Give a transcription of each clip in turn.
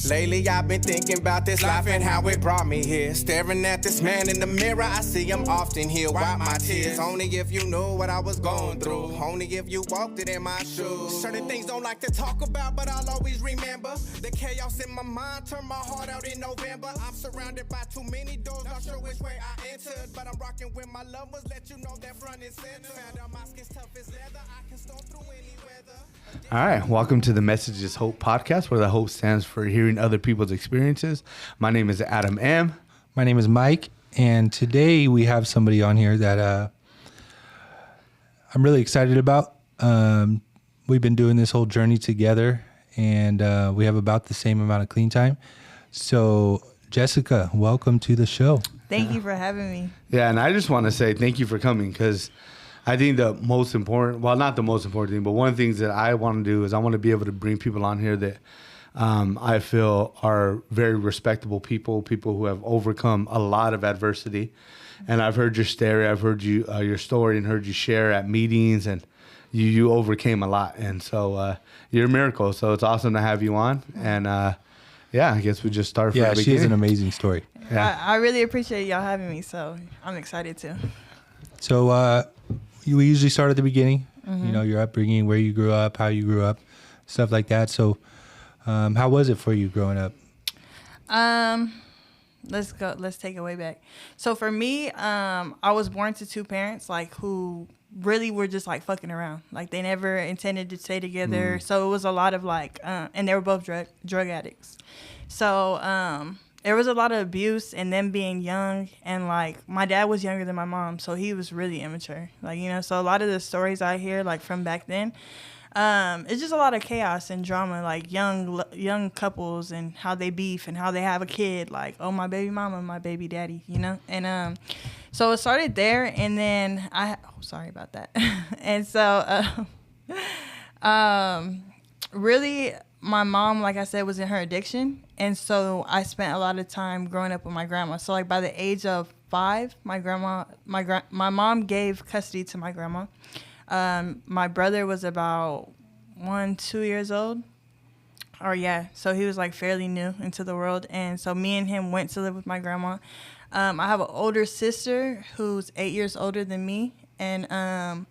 Lately I've been thinking about this life and how it brought me here. Staring at this man in the mirror, I see him often here. Wipe my tears, only if you knew what I was going through. Only if you walked it in my shoes. Certain things don't like to talk about, but I'll always remember. The chaos in my mind turned my heart out in November. I'm surrounded by too many doors, not sure which way I entered. But I'm rocking with my lovers, let you know that front and center. Found out my skin's tough as leather, I can storm through any weather. All right, welcome to the Message is Hope podcast, where the hope stands for hearing other people's experiences. My name is Adam M. My name is Mike, and today we have somebody on here that I'm really excited about. We've been doing this whole journey together, and we have about the same amount of clean time. So, Jessica, welcome to the show. Thank you for having me. Yeah, and I just want to say thank you for coming, because I think the most important, well, not the most important thing, but one of the things that I want to do is I want to be able to bring people on here that I feel are very respectable people who have overcome a lot of adversity. And I've heard your story, your story, and heard you share at meetings, and you overcame a lot. And so you're a miracle. So it's awesome to have you on. And yeah, I guess we just start from the beginning. Yeah, she has an amazing story. Yeah. I really appreciate y'all having me, so I'm excited too. So we usually start at the beginning, Mm-hmm. you know, your upbringing, where you grew up, how you grew up, stuff like that. So how was it for you growing up? Let's take it way back. So for me, I was born to two parents like who really were just like fucking around. Like they never intended to stay together. So it was a lot of like and they were both drug addicts. So there was a lot of abuse and them being young, and like my dad was younger than my mom, so he was really immature. Like, you know, so a lot of the stories I hear like from back then, it's just a lot of chaos and drama, like young couples and how they beef and how they have a kid, like, oh, my baby mama, my baby daddy, you know? And so it started there, and then sorry about that. And so really my mom, like I said, was in her addiction, and so I spent a lot of time growing up with my grandma. So like by the age of 5, my mom gave custody to my grandma. My brother was about 1-2 years old. So he was like fairly new into the world. And so me and him went to live with my grandma. I have an older sister who's 8 years older than me. And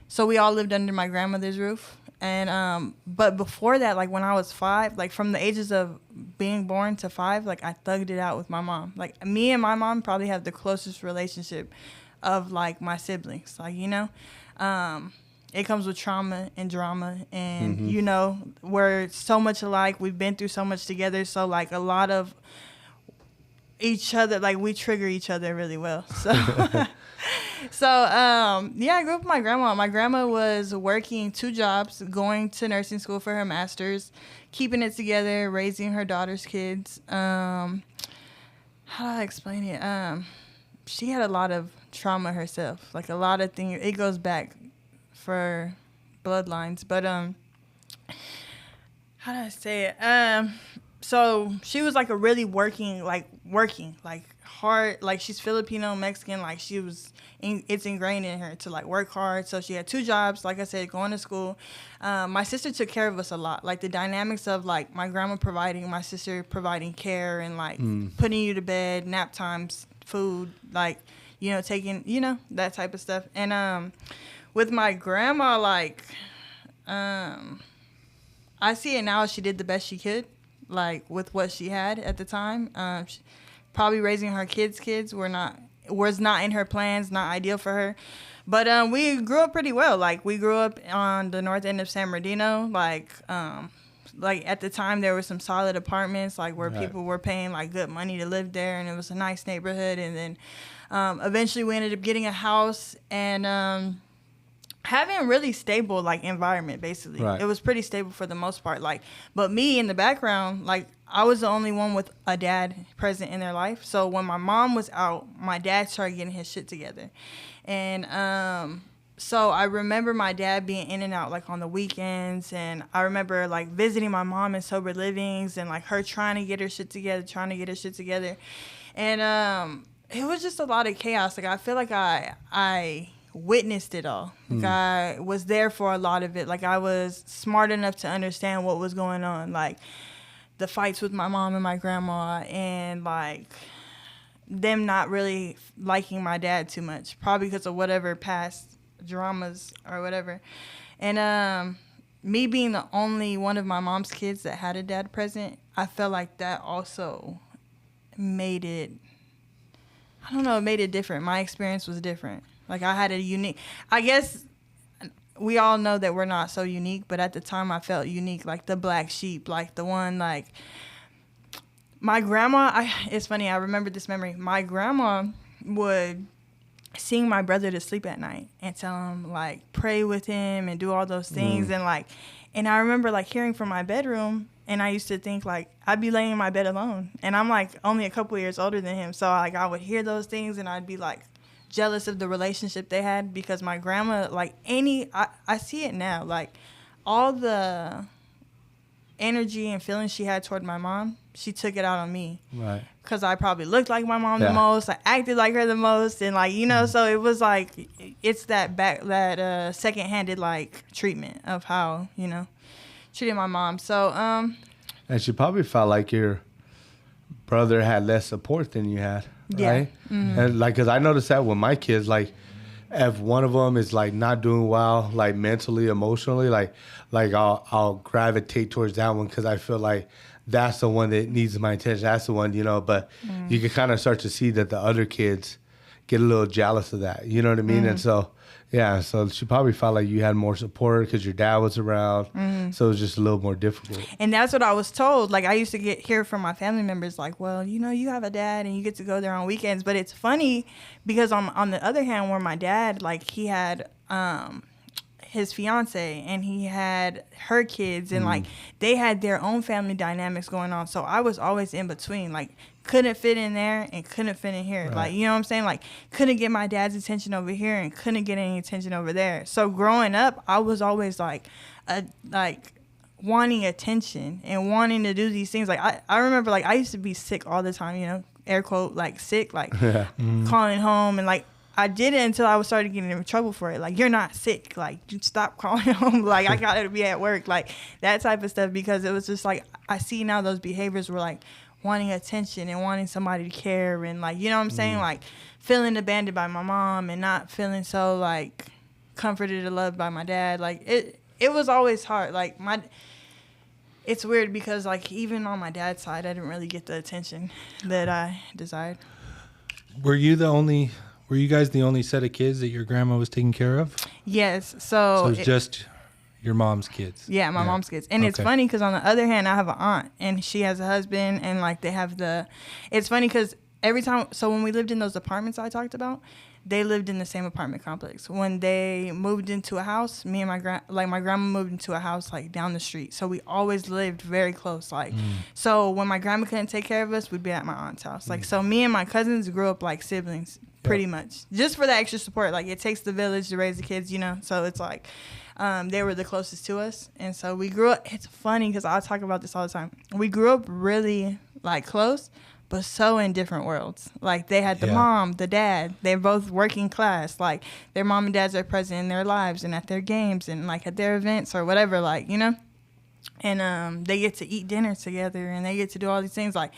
so we all lived under my grandmother's roof. And but before that, like when I was 5, like from the ages of being born to 5, like I thugged it out with my mom. Like me and my mom probably have the closest relationship of like my siblings, like, you know. It comes with trauma and drama, and you know, we're so much alike. We've been through so much together, so like a lot of each other, like we trigger each other really well. So I grew up with my grandma. My grandma was working 2 jobs, going to nursing school for her master's, keeping it together, raising her daughter's kids. How do I explain it? She had a lot of trauma herself, like a lot of things. It goes back for bloodlines, but how do I say it? So she was like a really working hard, like she's Filipino Mexican, like she was it's ingrained in her to like work hard. So she had 2 jobs, like I said, going to school. My sister took care of us a lot, like the dynamics of like my grandma providing, my sister providing care, and like putting you to bed, nap times, food, like, you know, taking, you know, that type of stuff. And with my grandma, like I see it now, she did the best she could, like with what she had at the time. Probably raising her kids was not in her plans, not ideal for her. But we grew up pretty well. Like we grew up on the north end of San Bernardino. Like at the time there were some solid apartments, like where people were paying like good money to live there, and it was a nice neighborhood. And then eventually we ended up getting a house and having a really stable like environment. Basically, it was pretty stable for the most part. Like, but me in the background, like I was the only one with a dad present in their life. So when my mom was out, my dad started getting his shit together. And so I remember my dad being in and out like on the weekends, and I remember like visiting my mom in sober livings and like her trying to get her shit together. And it was just a lot of chaos. Like I feel like I witnessed it all. Like I was there for a lot of it. Like I was smart enough to understand what was going on. Like the fights with my mom and my grandma, and like them not really liking my dad too much, probably because of whatever past dramas or whatever. And me being the only one of my mom's kids that had a dad present, I felt like that also made it, I don't know, it made it different. My experience was different. Like, I had a unique, I guess we all know that we're not so unique, but at the time I felt unique, like the black sheep, like the one, like, my grandma, it's funny, I remember this memory. My grandma would sing my brother to sleep at night and tell him, like, pray with him and do all those things. And, like, and I remember, like, hearing from my bedroom, and I used to think, like, I'd be laying in my bed alone. And I'm, like, only a couple years older than him. So, like, I would hear those things, and I'd be, like, jealous of the relationship they had, because my grandma, like, I see it now, like, all the energy and feelings she had toward my mom, she took it out on me. Right. Because I probably looked like my mom the most, I acted like her the most, and, like, you know, so it was like, it's that second-handed, like, treatment of how, you know, treated my mom. So and she probably felt like your brother had less support than you had, right? And, like, because I noticed that with my kids, like, if one of them is, like, not doing well, like, mentally, emotionally, like I'll gravitate towards that one, because I feel like that's the one that needs my attention. That's the one, you know, but you can kind of start to see that the other kids get a little jealous of that. You know what I mean? And so, yeah, so she probably felt like you had more support because your dad was around. So it was just a little more difficult. And that's what I was told. Like, I used to hear from my family members, like, well, you know, you have a dad and you get to go there on weekends. But it's funny because on the other hand, where my dad, like, he had his fiance and he had her kids, and like they had their own family dynamics going on. So I was always in between, like, couldn't fit in there and couldn't fit in here. Right. Like, you know what I'm saying? Like, couldn't get my dad's attention over here and couldn't get any attention over there. So growing up, I was always like wanting attention and wanting to do these things. Like, I remember, like, I used to be sick all the time, you know, air quote, like, sick, like calling home, and like I did it until I started getting in trouble for it. Like, you're not sick. Like, you stop calling home. Like, I got to be at work. Like, that type of stuff, because it was just like, I see now those behaviors were like wanting attention and wanting somebody to care, and, like, you know what I'm saying? Like, feeling abandoned by my mom and not feeling so, like, comforted and loved by my dad. Like, it was always hard. Like, it's weird because, like, even on my dad's side, I didn't really get the attention that I desired. Were you guys the only set of kids that your grandma was taking care of? Yes. So it's just your mom's kids? Yeah, my mom's kids. And it's funny because on the other hand, I have an aunt, and she has a husband, and, like, they have it's funny because every time, so when we lived in those apartments I talked about, they lived in the same apartment complex. When they moved into a house, me and my grandma moved into a house, like, down the street. So we always lived very close. Like, so when my grandma couldn't take care of us, we'd be at my aunt's house. Like, so me and my cousins grew up like siblings, pretty much. Just for the extra support. Like, it takes the village to raise the kids, you know? So it's like, they were the closest to us. And so we grew up, it's funny because I talk about this all the time. We grew up really, like, close, but so in different worlds. Like, they had the mom, the dad. They're both working class. Like, their mom and dads are present in their lives and at their games and, like, at their events or whatever, like, you know? And they get to eat dinner together, and they get to do all these things, like,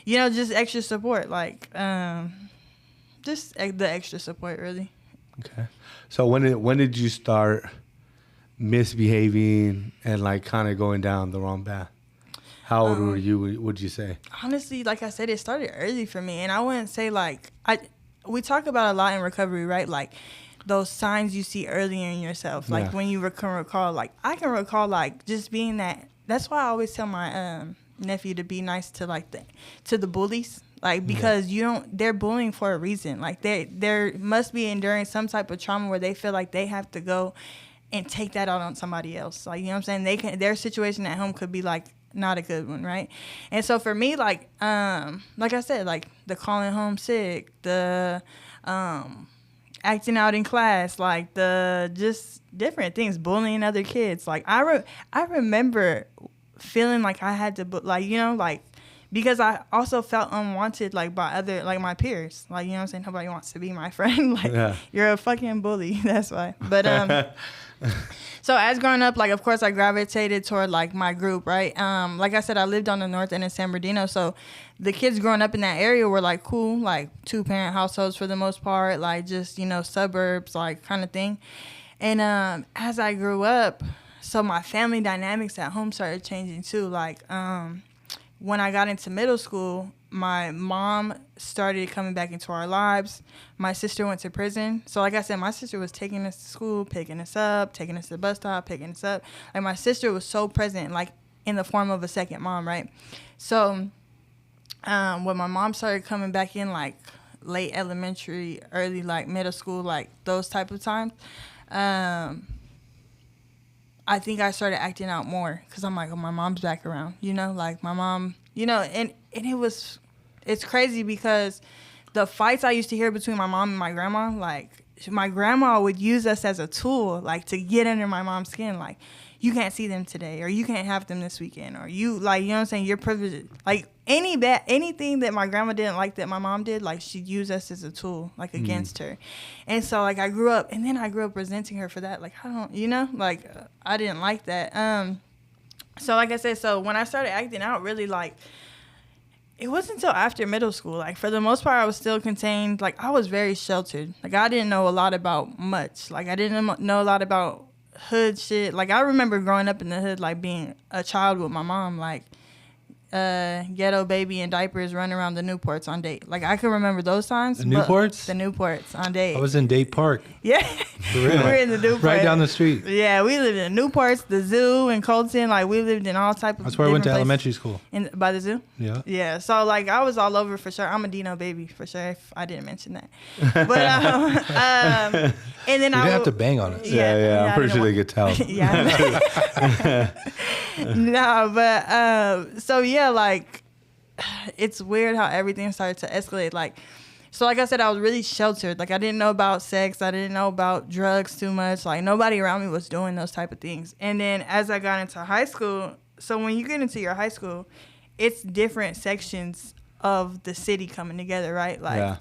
you know, just extra support. Like, just the extra support, really. Okay. So when did you start misbehaving and, like, kind of going down the wrong path? How old were you, would you say? Honestly, like I said, it started early for me. And I wouldn't say, like, we talk about a lot in recovery, right? Like, those signs you see earlier in yourself. Like, when you can recall, like, I can recall, like, just being that. That's why I always tell my nephew to be nice to, like, to the bullies. Like, because they're bullying for a reason. Like, they must be enduring some type of trauma where they feel like they have to go and take that out on somebody else. Like, you know what I'm saying? Their situation at home could be, like, not a good one, right? And so for me, like I said, like, the calling home sick, the acting out in class, like, the just different things, bullying other kids. Like, I remember feeling like I had to, like, you know, like, because I also felt unwanted, like, by other, like, my peers. Like, you know what I'm saying? Nobody wants to be my friend. Like, you're a fucking bully. That's why. But, so as growing up, like, of course, I gravitated toward, like, my group, right? Like I said, I lived on the north end of San Bernardino, so the kids growing up in that area were, like, cool, like, 2-parent households for the most part, like, just, you know, suburbs, like, kind of thing. And as I grew up, so my family dynamics at home started changing, too. Like, when I got into middle school, my mom started coming back into our lives. My sister went to prison. So like I said, my sister was taking us to school, picking us up, taking us to the bus stop, picking us up. Like, my sister was so present, like, in the form of a second mom, right? So when my mom started coming back in, like, late elementary, early, like, middle school, like, those type of times, I think I started acting out more because I'm like, oh, my mom's back around, you know? Like, my mom, you know, and it's crazy because the fights I used to hear between my mom and my grandma, like, my grandma would use us as a tool, like, to get under my mom's skin. Like, you can't see them today, or you can't have them this weekend, or you, like, you know what I'm saying? You're privileged. Like, anything that my grandma didn't like that my mom did, like, she'd use us as a tool, like, against her. And so, like, I grew up resenting her for that. Like, I don't, you know, like, I didn't like that. So, like I said, so when I started acting out, really, like, it wasn't until after middle school. Like, for the most part, I was still contained. Like, I was very sheltered. Like, I didn't know a lot about much. Like, I didn't know a lot about hood shit. Like, I remember growing up in the hood, like, being a child with my mom, like, ghetto baby in diapers running around the Newports on date. Like, I can remember those times. The Newports? The Newports on date. I was in Date Park. Yeah. For real. We were in the Newports. Right down the street. Yeah, we lived in Newports, the zoo in Colton. Like, we lived in all type of That's where I went to places. elementary school. By the zoo? Yeah. Yeah. So, like, I was all over for sure. I'm a Dino baby for sure, if I didn't mention that. But, and then You didn't have to bang on us. Yeah. I'm pretty sure they could tell. Yeah. No, but, so, yeah, like, it's weird how everything started to escalate. Like, so like I said, I was really sheltered. Like, I didn't know about sex. I didn't know about drugs too much. Like, nobody around me was doing those type of things. And then as I got into high school, so when you get into your high school, it's different sections of the city coming together, right? Like,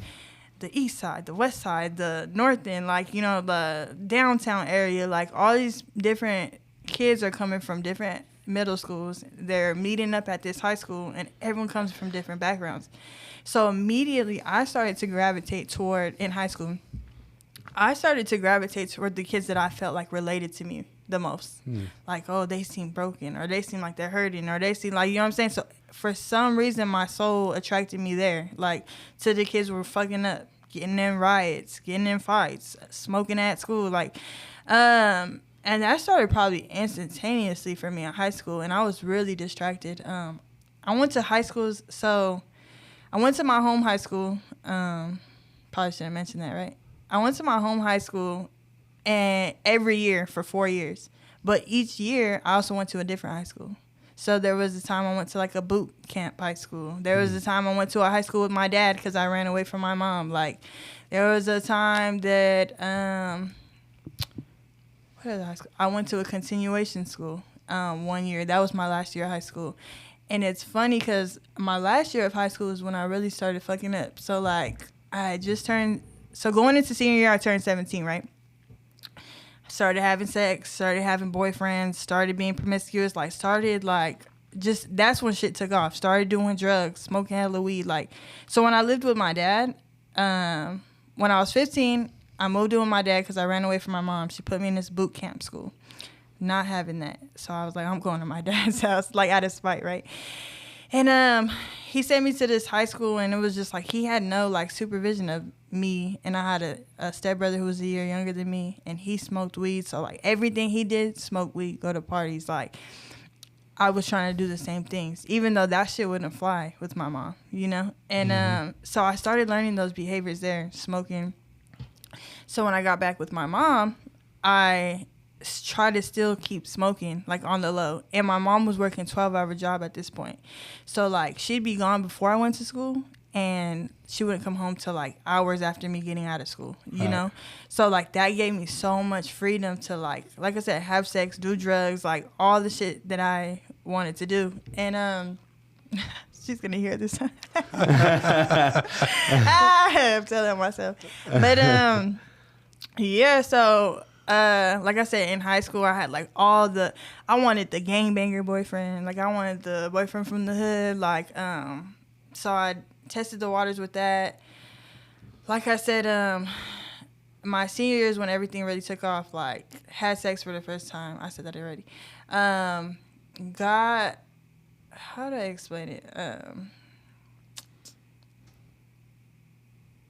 the east side, the west side, the north end, like, you know, the downtown area. Like, all these different kids are coming from different middle schools. They're meeting up at this high school, and everyone comes from different backgrounds. So immediately I started to gravitate toward, in high school, I started to gravitate toward the kids that I felt like related to me the most. Like, oh, they seem broken, or they seem like they're hurting, or they seem like, you know what I'm saying? So for some reason, my soul attracted me there, like, to the kids who were fucking up, getting in riots, getting in fights, smoking at school, like, and that started probably instantaneously for me in high school, and I was really distracted. I went to high schools, so I went to my home high school. Probably shouldn't mention that, right? I went to my home high school, and every year for 4 years. But each year, I also went to a different high school. So there was a time I went to, like, a boot camp high school. There was a time I went to a high school with my dad because I ran away from my mom. Like, there was a time that I went to a continuation school 1 year. That was my last year of high school. And it's funny because my last year of high school is when I really started fucking up. So, like, I just turned... So, going into senior year, I turned 17, right? Started having sex, started having boyfriends, started being promiscuous, just... That's when shit took off. Started doing drugs, smoking hella weed, like... So, when I lived with my dad, when I was 15... I moved in with my dad because I ran away from my mom. She put me in this boot camp school. Not having that. So I was like, I'm going to my dad's house, like, out of spite, right? And he sent me to this high school, and it was just like he had no, like, supervision of me. And I had a stepbrother who was a year younger than me, and he smoked weed. So, like, everything he did, smoke weed, go to parties. Like, I was trying to do the same things, even though that shit wouldn't fly with my mom, you know? And so I started learning those behaviors there, smoking. So when I got back with my mom, I tried to still keep smoking, like, on the low. And my mom was working a 12-hour job at this point. So, like, she'd be gone before I went to school, and she wouldn't come home till, like, hours after me getting out of school, you know? So, like, that gave me so much freedom to, like I said, have sex, do drugs, like, all the shit that I wanted to do. And She's gonna hear this. I'm telling myself. But yeah. So like I said, in high school, I had like I wanted the gangbanger boyfriend. Like I wanted the boyfriend from the hood. Like so I tested the waters with that. Like I said, my senior year is when everything really took off. Like had sex for the first time. I said that already. Got, how do I explain it?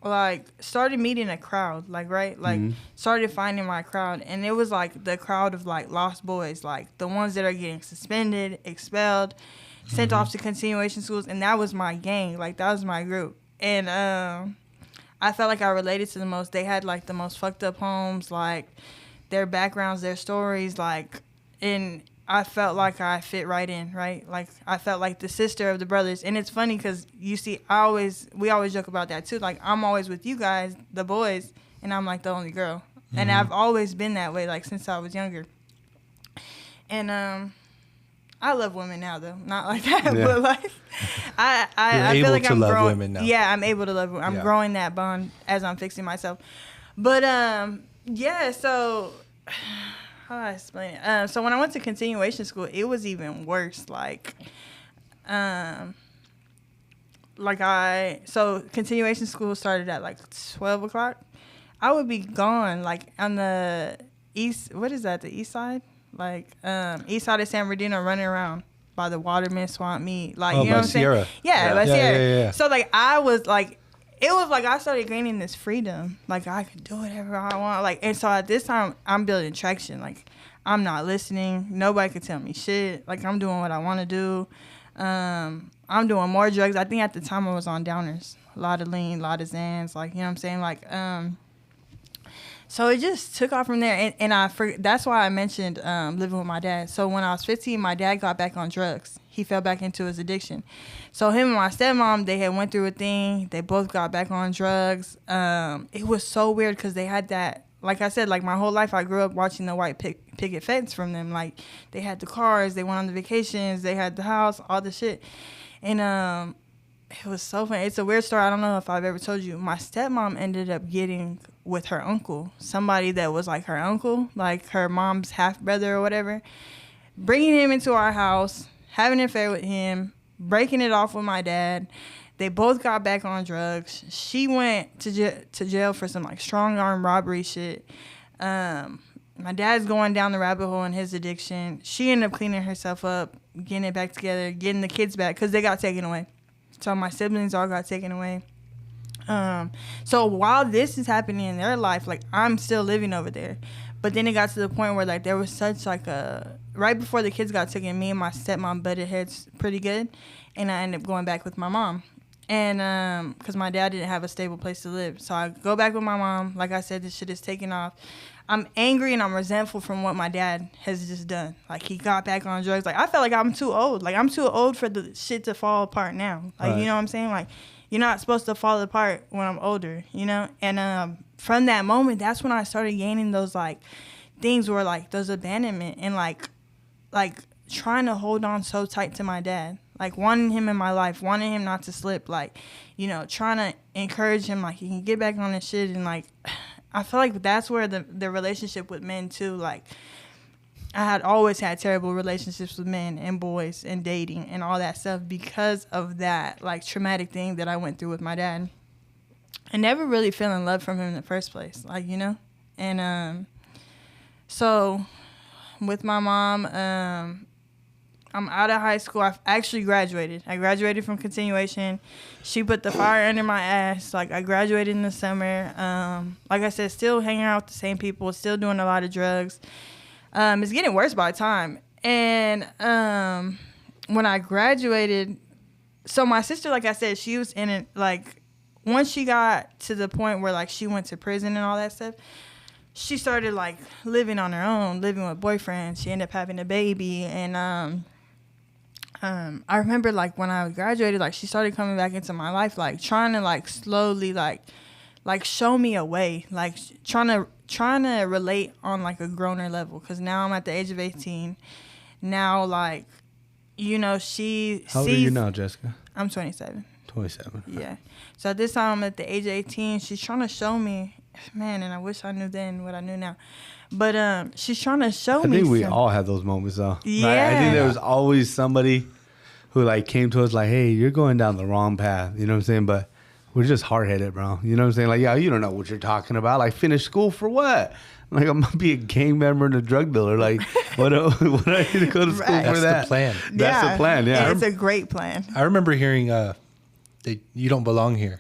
Like started meeting a crowd, like right, like started finding my crowd, and it was like the crowd of like lost boys, like the ones that are getting suspended, expelled, sent off to continuation schools, and that was my gang, like that was my group, and I felt like I related to the most. They had like the most fucked up homes, like their backgrounds, their stories, like, and I felt like I fit right in, right? Like I felt like the sister of the brothers. And it's funny because you see, we always joke about that too. Like I'm always with you guys, the boys, and I'm like the only girl. And I've always been that way, like since I was younger. And I love women now though, not like that, but like I feel like I'm love growing. Women now. Yeah, I'm able to love women. I'm growing that bond as I'm fixing myself. But yeah, so. How do I explain it? So when I went to continuation school, it was even worse. Like, so continuation school started at like 12 o'clock. I would be gone like on the east. What is that? The east side? Like east side of San Bernardino, running around by the Waterman Swamp Meet. Like you know what I'm Sierra. saying? Yeah, by Sierra. Yeah. So like I was like. It was like I started gaining this freedom. Like I could do whatever I want. Like, and so at this time I'm building traction. Like I'm not listening. Nobody could tell me shit. Like I'm doing what I want to do. I'm doing more drugs. I think at the time I was on downers. A lot of lean, a lot of Xans. Like, you know what I'm saying? Like, so it just took off from there. And that's why I mentioned living with my dad. So when I was 15, my dad got back on drugs. He fell back into his addiction. So him and my stepmom, they had went through a thing. They both got back on drugs. It was so weird because they had that, like I said, like my whole life I grew up watching the white picket fence from them. Like they had the cars, they went on the vacations, they had the house, all the shit. And it was so funny. It's a weird story. I don't know if I've ever told you. My stepmom ended up getting with her uncle, somebody that was like her uncle, like her mom's half brother or whatever, bringing him into our house, having an affair with him, breaking it off with my dad. They both got back on drugs. She went to jail for some like strong arm robbery shit. My dad's going down the rabbit hole in his addiction. She ended up cleaning herself up, getting it back together, getting the kids back because they got taken away. So my siblings all got taken away. So while this is happening in their life, like I'm still living over there. But then it got to the point where like there was such like a, right before the kids got taken, me and my stepmom butted heads pretty good, and I ended up going back with my mom, and because my dad didn't have a stable place to live, so I go back with my mom. Like I said, this shit is taking off. I'm angry and I'm resentful from what my dad has just done. Like he got back on drugs. Like I felt like I'm too old. Like I'm too old for the shit to fall apart now. Like right. You know what I'm saying? Like you're not supposed to fall apart when I'm older, you know? And from that moment, that's when I started gaining those like things where like those abandonment and like trying to hold on so tight to my dad. Like wanting him in my life, wanting him not to slip, like, you know, trying to encourage him like he can get back on his shit. And like I feel like that's where the relationship with men too, like I had always had terrible relationships with men and boys and dating and all that stuff because of that like traumatic thing that I went through with my dad. I never really fell in love from him in the first place, like, you know? And so with my mom, I'm out of high school. I actually graduated. I graduated from continuation. She put the fire under my ass. Like, I graduated in the summer. Like I said, still hanging out with the same people, still doing a lot of drugs. It's getting worse by the time. And when I graduated, so my sister, like I said, she was in it, like, once she got to the point where, like, she went to prison and all that stuff, she started, like, living on her own, living with boyfriends. She ended up having a baby. And I remember, like, when I graduated, like, she started coming back into my life, like, trying to, like, slowly, like show me a way, like, trying to relate on, like, a growner level. Because now I'm at the age of 18. Now, like, you know, she How old are you now, Jessica? I'm 27. 27. Yeah. So at this time, I'm at the age of 18. She's trying to show me, man, and I wish I knew then what I knew now. But she's trying to show me. I think we all had those moments, though. Yeah. Right? I think there was always somebody who like came to us like, hey, you're going down the wrong path. You know what I'm saying? But we're just hard-headed, bro. You know what I'm saying? Like, yeah, you don't know what you're talking about. Like, finish school for what? Like, I'm going to be a gang member and a drug dealer. Like, what do I need to go to school Right. for That's that? the plan. That's the plan, yeah. And it's a great plan. I remember hearing that you don't belong here.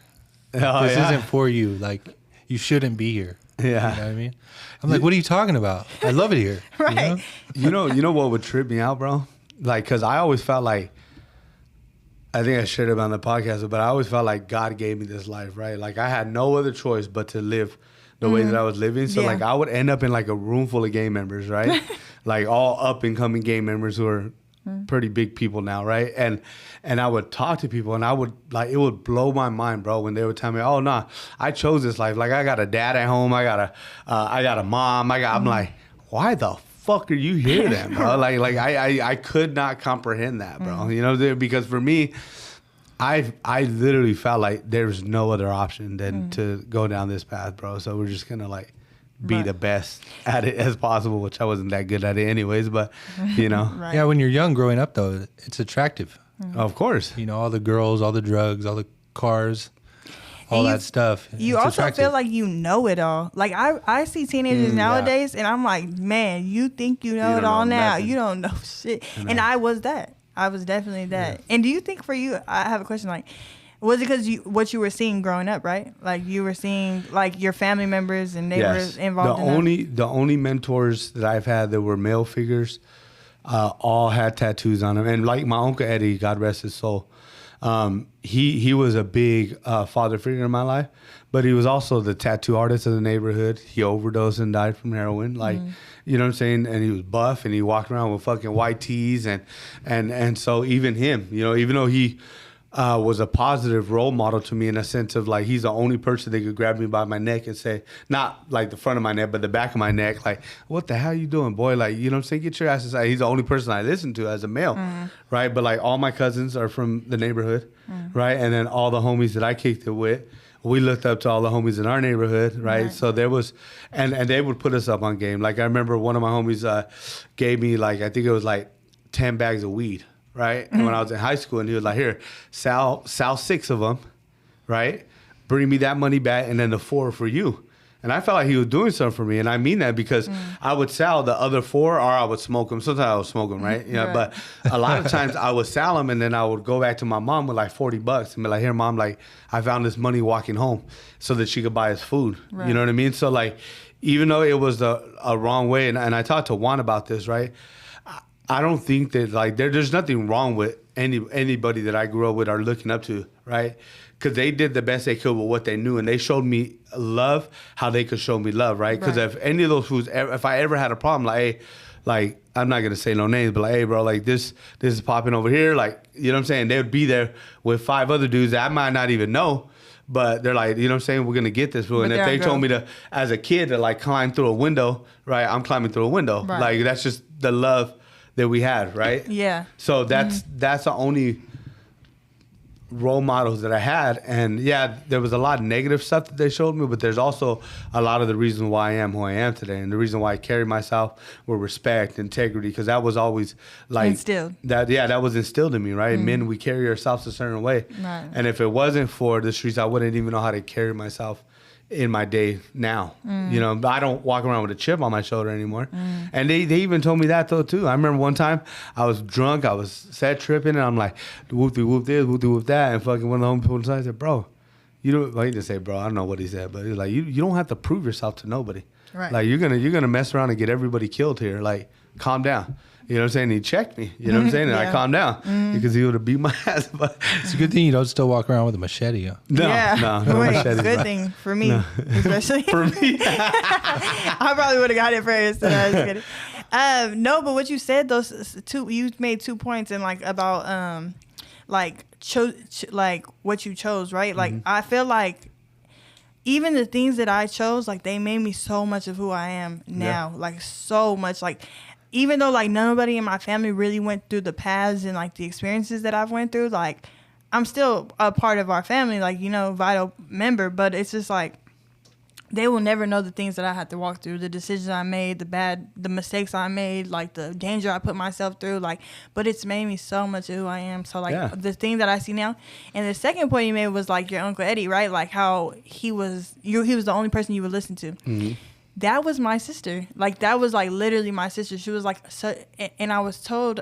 Oh, This yeah. isn't for you. Like, you shouldn't be here. Yeah. You know what I mean? I'm like, what are you talking about? I love it here. Right. You know? You know what would trip me out, bro? Like, because I always felt like, I think I shared it on the podcast, but I always felt like God gave me this life, right? Like, I had no other choice but to live the way that I was living. So, Yeah. like, I would end up in, like, a room full of gang members, right? Like, all up-and-coming gang members who are pretty big people now, right? And I would talk to people, and I would, like, it would blow my mind, bro, when they would tell me, oh, nah, I chose this life. Like, I got a dad at home. I got a mom. I'm like, why the fuck are you here then, bro? Like I could not comprehend that, bro. You know, because for me, I literally felt like there's no other option than to go down this path, bro. So we're just gonna like be Right. the best at it as possible, which I wasn't that good at it anyways, but you know. Right. Yeah, when you're young growing up, though, it's attractive. Of course. You know, all the girls, all the drugs, all the cars, all And you- that stuff. You It's also attractive. feel like you know it all. Like I see teenagers yeah. nowadays, and I'm like, man, you think you know You it don't all know now? nothing. You don't know shit. And I was that. I was definitely that. And do you think for you? I have a question. Like, was it because what you were seeing growing up, right? Like you were seeing like your family members, and they Yes. were involved. The only mentors that I've had that were male figures, all had tattoos on them, and like my uncle Eddie, God rest his soul, he was a big father figure in my life, but he was also the tattoo artist of the neighborhood. He overdosed and died from heroin, like you know what I'm saying. And he was buff, and he walked around with fucking white tees, and so even him, you know, even though he was a positive role model to me in a sense of like he's the only person that could grab me by my neck and say, not like the front of my neck, but the back of my neck, like, what the hell you doing, boy? Like, you know what I'm saying? Get your ass inside. He's the only person I listen to as a male, right? But like all my cousins are from the neighborhood, right? And then all the homies that I kicked it with, we looked up to all the homies in our neighborhood, right? So there was, and they would put us up on game. Like I remember one of my homies gave me like, I think it was like 10 bags of weed. Right, and when I was in high school, and he was like, "Here, sell 6 of them, right? Bring me that money back, and then the 4 for you." And I felt like he was doing something for me, and I mean that because I would sell the other 4, or I would smoke them. Sometimes I would smoke them, right? You know, Right. but a lot of times I would sell them, and then I would go back to my mom with like $40 and be like, "Here, mom, like I found this money walking home, so that she could buy us food." Right. You know what I mean? So like, even though it was a wrong way, and I talked to Juan about this, right? I don't think that like there's nothing wrong with anybody that I grew up with or looking up to, right? Because they did the best they could with what they knew, and they showed me love how they could show me love, right? Because Right. if any of those foods, if I ever had a problem, like, hey, like I'm not gonna say no names, but like, hey, bro, like this is popping over here, like, you know what I'm saying? They would be there with 5 other dudes that I might not even know. But they're like, you know what I'm saying? We're going to get this food. But And if there they I told go. me to, as a kid, to like climb through a window, right? I'm climbing through a window. Right. Like that's just the love that we had, right? Yeah. So that's the only role models that I had. And yeah, there was a lot of negative stuff that they showed me, but there's also a lot of the reasons why I am who I am today. And the reason why I carry myself with respect, integrity, because that was always like Instilled. that was instilled in me, right? Men, we carry ourselves a certain way. Right. And if it wasn't for the streets, I wouldn't even know how to carry myself in my day now. You know, I don't walk around with a chip on my shoulder anymore. And they even told me that though too. I remember one time I was drunk, I was set tripping, and I'm like, whoop whoop this, whoop that, and fucking one of the homie people inside said, bro, you don't, well, he didn't say bro, I don't know what he said, but he was like, you don't have to prove yourself to nobody. Right. Like you're gonna mess around and get everybody killed here. Like, calm down. You know what I'm saying? He checked me. You know what I'm saying? And I Yeah. calmed down because he would have beat my ass. But It's a good thing you don't still walk around with a machete. Huh? no, Yeah. no Wait, machetes, good bro. thing for me, especially. For me, I probably would have got it first. And I was kidding. No, but what you said, you made 2 points and like about like like what you chose, right? Like I feel like even the things that I chose, like they made me so much of who I am now, like so much. Like even though like nobody in my family really went through the paths and like the experiences that I've went through, like I'm still a part of our family, like, you know, vital member, but it's just like, they will never know the things that I had to walk through, the decisions I made, the mistakes I made, like the danger I put myself through, like, but it's made me so much of who I am. So like the thing that I see now. And the second point you made was like your Uncle Eddie, right? Like how he was the only person you would listen to. Mm-hmm. That was my sister. Like that was like literally my sister. She was like, and I was told,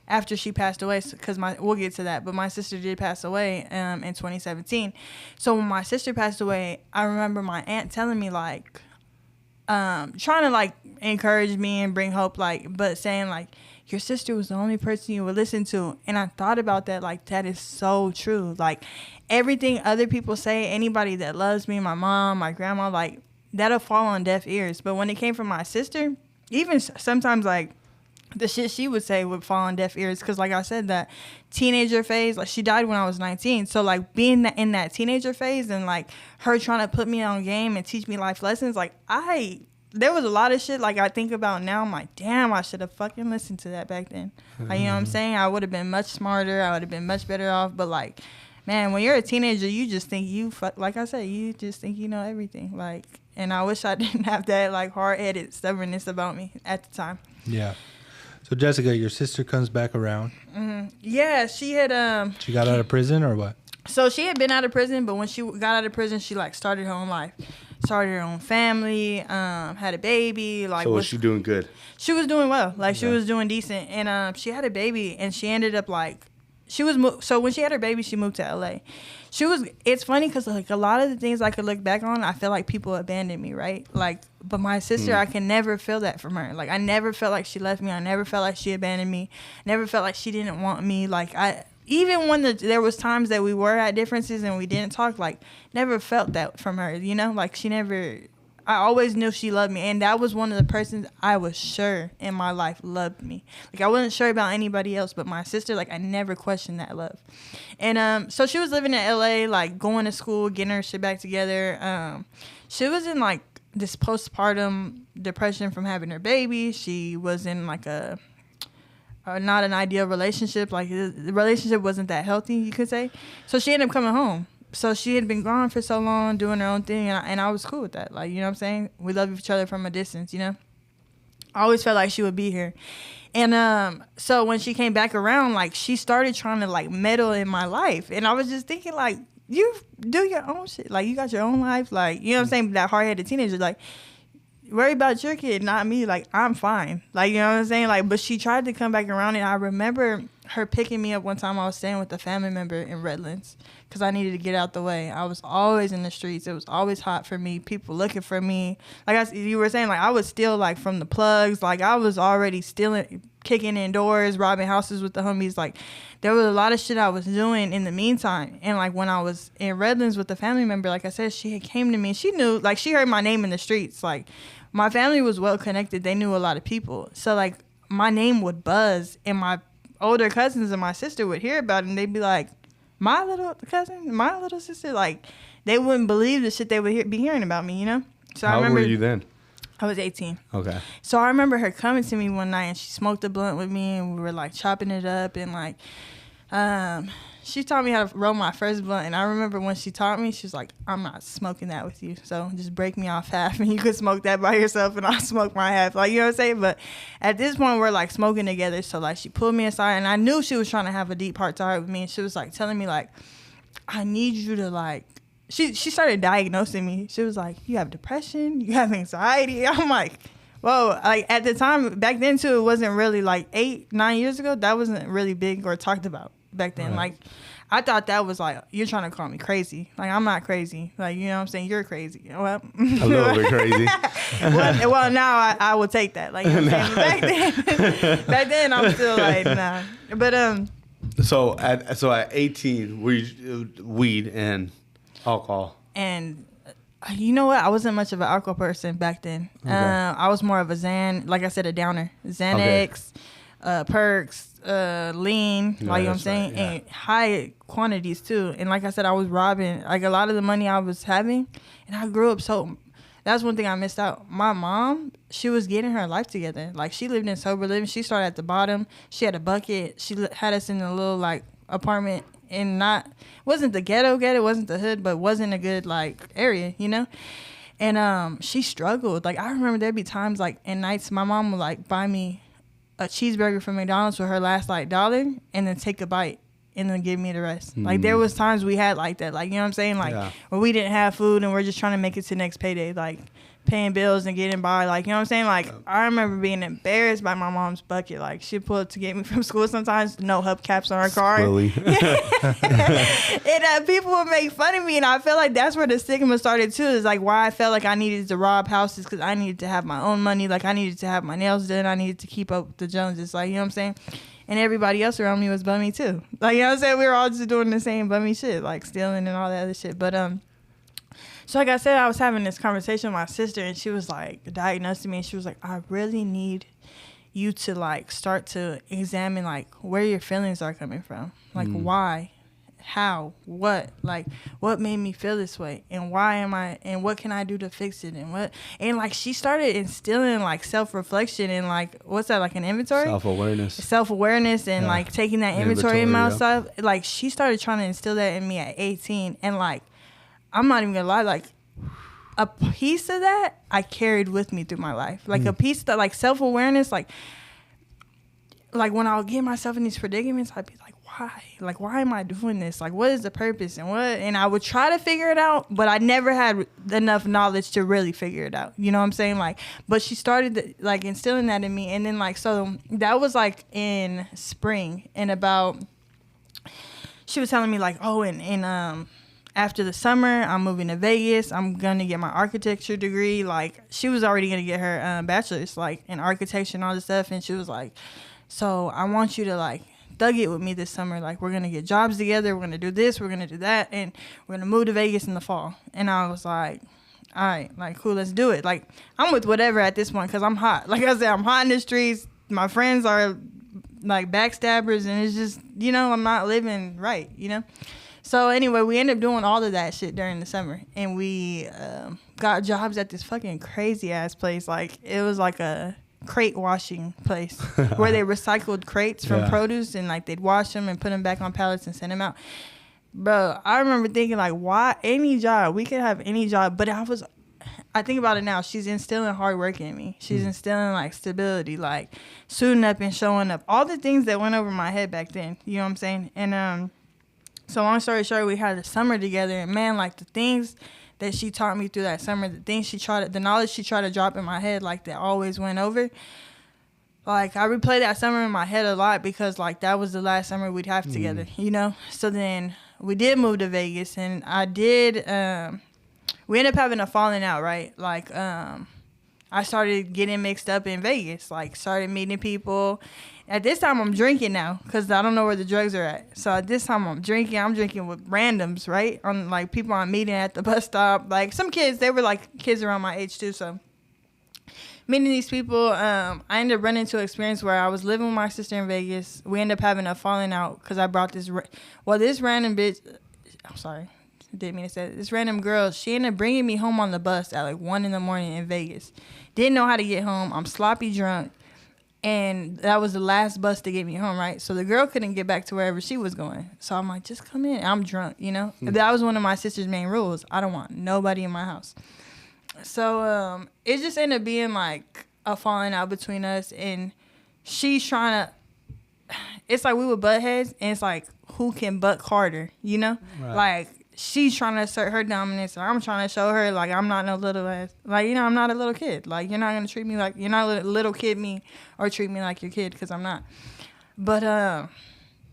after she passed away, because we'll get to that, but my sister did pass away in 2017. So when my sister passed away, I remember my aunt telling me like, trying to like encourage me and bring hope, like, but saying like, your sister was the only person you would listen to. And I thought about that, like, that is so true. Like everything other people say, anybody that loves me, my mom, my grandma, like that'll fall on deaf ears. But when it came from my sister, even sometimes like, the shit she would say would fall on deaf ears because, like I said, that teenager phase, like she died when I was 19. So, like, being in that teenager phase and, like, her trying to put me on game and teach me life lessons, like, there was a lot of shit, like, I think about now. I'm like, damn, I should have fucking listened to that back then. Like, you know what I'm saying? I would have been much smarter. I would have been much better off. But, like, man, when you're a teenager, you just think like I said, you just think you know everything. Like, and I wish I didn't have that, like, hard-headed stubbornness about me at the time. Yeah. So Jessica, your sister comes back around. Mm-hmm. Yeah, she had She got out of prison or what? So she had been out of prison, but when she got out of prison, she like started her own life, started her own family, had a baby. Like, so was she doing good? She was doing well. Like she was doing decent, and she had a baby, and she ended up like so when she had her baby, she moved to LA. It's funny because like a lot of the things I could look back on, I feel like people abandoned me, right? Like, but my sister, I can never feel that from her. Like, I never felt like she left me. I never felt like she abandoned me. Never felt like she didn't want me. Like, even when there was times that we were at differences and we didn't talk, like, never felt that from her, you know? Like, I always knew she loved me. And that was one of the persons I was sure in my life loved me. Like, I wasn't sure about anybody else, but my sister, like, I never questioned that love. And so she was living in LA, like, going to school, getting her shit back together. She was in, like, this postpartum depression from having her baby. She was in, like, not an ideal relationship. Like, the relationship wasn't that healthy, you could say. So she ended up coming home. So she had been gone for so long, doing her own thing, and I was cool with that. Like, you know what I'm saying? We love each other from a distance, you know? I always felt like she would be here. And so when she came back around, like, she started trying to, like, meddle in my life. And I was just thinking, like, you do your own shit. Like, you got your own life. Like, you know what I'm saying? That hard-headed teenager, like, worry about your kid, not me. Like, I'm fine. Like, you know what I'm saying? Like, but she tried to come back around, and I remember her picking me up one time. I was staying with a family member in Redlands because I needed to get out the way. I was always in the streets. It was always hot for me. People looking for me. Like you were saying, like, I was still, like, from the plugs. Like, I was already stealing, kicking in doors, robbing houses with the homies. Like, there was a lot of shit I was doing in the meantime. And, like, when I was in Redlands with the family member, like I said, she had came to me. And she knew, like, she heard my name in the streets. Like, my family was well connected. They knew a lot of people. So, like, my name would buzz, and my older cousins and my sister would hear about it, and they'd be like, my little cousin, my little sister, like, they wouldn't believe the shit they would be hearing about me, you know? So How old were you then? I was 18. Okay. So I remember her coming to me one night, and she smoked a blunt with me, and we were, like, chopping it up, and, like, she taught me how to roll my first blunt. And I remember when she taught me, she was like, I'm not smoking that with you. So just break me off half, and you could smoke that by yourself, and I'll smoke my half. Like, you know what I'm saying? But at this point, we're, like, smoking together. So, like, she pulled me aside, and I knew she was trying to have a deep heart to heart with me. And she was, like, telling me, like, I need you to, like, she started diagnosing me. She was like, you have depression, you have anxiety. I'm like, whoa. Like, at the time, back then, too, it wasn't really, like, 8-9 years ago, that wasn't really big or talked about back then. Right. Like, I thought that was like, you're trying to call me crazy. Like, I'm not crazy. Like, you know what I'm saying? You're crazy. Well, a little bit crazy. well, now I will take that. Like, you know what I'm saying? Back then, I'm still like, nah. But So at 18, were you weed and alcohol? And you know what? I wasn't much of an alcohol person back then. Okay. I was more of a like I said, a downer. Xanax, perks, lean, like, you know what I'm saying? Right, yeah. And high quantities too. And like I said, I was robbing, like, a lot of the money I was having, and I grew up that's one thing I missed out. My mom, she was getting her life together. Like, she lived in sober living. She started at the bottom. She had a bucket. She had us in a little, like, apartment and wasn't the ghetto, it wasn't the hood, but wasn't a good like area, you know. And she struggled. Like I remember there'd be times like in nights my mom would like buy me a cheeseburger from McDonald's with her last like dollar and then take a bite and then give me the rest. Like there was times we had like that, like, you know what I'm saying? Like where we didn't have food and we're just trying to make it to next payday, like paying bills and getting by, like, you know what I'm saying? Like I remember being embarrassed by my mom's bucket. Like she'd pull up to get me from school sometimes, no hubcaps on her car. And people would make fun of me, and I feel like that's where the stigma started too, is like why I felt like I needed to rob houses, because I needed to have my own money. Like I needed to have my nails done, I needed to keep up with the Joneses, like, you know what I'm saying? And everybody else around me was bummy too. Like, you know what I'm saying? We were all just doing the same bummy shit, like stealing and all that other shit. But so like I said, I was having this conversation with my sister, and she was like diagnosing me, and she was like, I really need you to like start to examine like where your feelings are coming from. Like why, how, what, like what made me feel this way, and why am I, and what can I do to fix it, and what, and like she started instilling like self-reflection and like, what's that, like an inventory? Self-awareness and like taking that inventory in myself. Like she started trying to instill that in me at 18, and like I'm not even gonna lie, like a piece of that I carried with me through my life. Like a piece that like self-awareness, like when I would get myself in these predicaments, I'd be like, why? Like, why am I doing this? Like, what is the purpose and what? And I would try to figure it out, but I never had enough knowledge to really figure it out. You know what I'm saying? Like, but she started like instilling that in me. And then like, so that was like in spring, and about, she was telling me like, oh, and after the summer, I'm moving to Vegas. I'm going to get my architecture degree. Like, she was already going to get her bachelor's, like, in architecture and all this stuff. And she was like, so I want you to, like, thug it with me this summer. Like, we're going to get jobs together. We're going to do this. We're going to do that. And we're going to move to Vegas in the fall. And I was like, all right, like, cool, let's do it. Like, I'm with whatever at this point because I'm hot. Like I said, I'm hot in the streets. My friends are, like, backstabbers. And it's just, you know, I'm not living right, you know? So anyway, we ended up doing all of that shit during the summer, and we got jobs at this fucking crazy ass place. Like it was like a crate washing place where they recycled crates from produce, and like they'd wash them and put them back on pallets and send them out. Bro, I remember thinking like, why any job? We could have any job, but I think about it now. She's instilling hard work in me. She's instilling like stability, like suiting up and showing up. All the things that went over my head back then. You know what I'm saying? And so long story short, we had a summer together, and man, like the things that she taught me through that summer, the knowledge she tried to drop in my head, like that always went over. Like I replay that summer in my head a lot because like that was the last summer we'd have together, you know? So then we did move to Vegas, and we ended up having a falling out, right? Like, I started getting mixed up in Vegas, like started meeting people. At this time, I'm drinking now because I don't know where the drugs are at. So at this time, I'm drinking with randoms, right? On like people I'm meeting at the bus stop. Like some kids, they were like kids around my age too. So meeting these people, I ended up running into an experience where I was living with my sister in Vegas. We ended up having a falling out because I brought this random bitch. I'm sorry. Didn't mean to say that. This random girl, she ended up bringing me home on the bus at like 1 a.m. in Vegas. Didn't know how to get home. I'm sloppy drunk. And that was the last bus to get me home, right? So the girl couldn't get back to wherever she was going. So I'm like, just come in. I'm drunk, you know? That was one of my sister's main rules. I don't want nobody in my house. So it just ended up being like a falling out between us. And she's trying to, it's like we were butt heads. And it's like, who can butt harder, you know? Right. Like, she's trying to assert her dominance, and I'm trying to show her, like, I'm not no little ass. Like, you know, I'm not a little kid. Like, you're not going to treat me like, you're not a little kid me or treat me like your kid, because I'm not. But,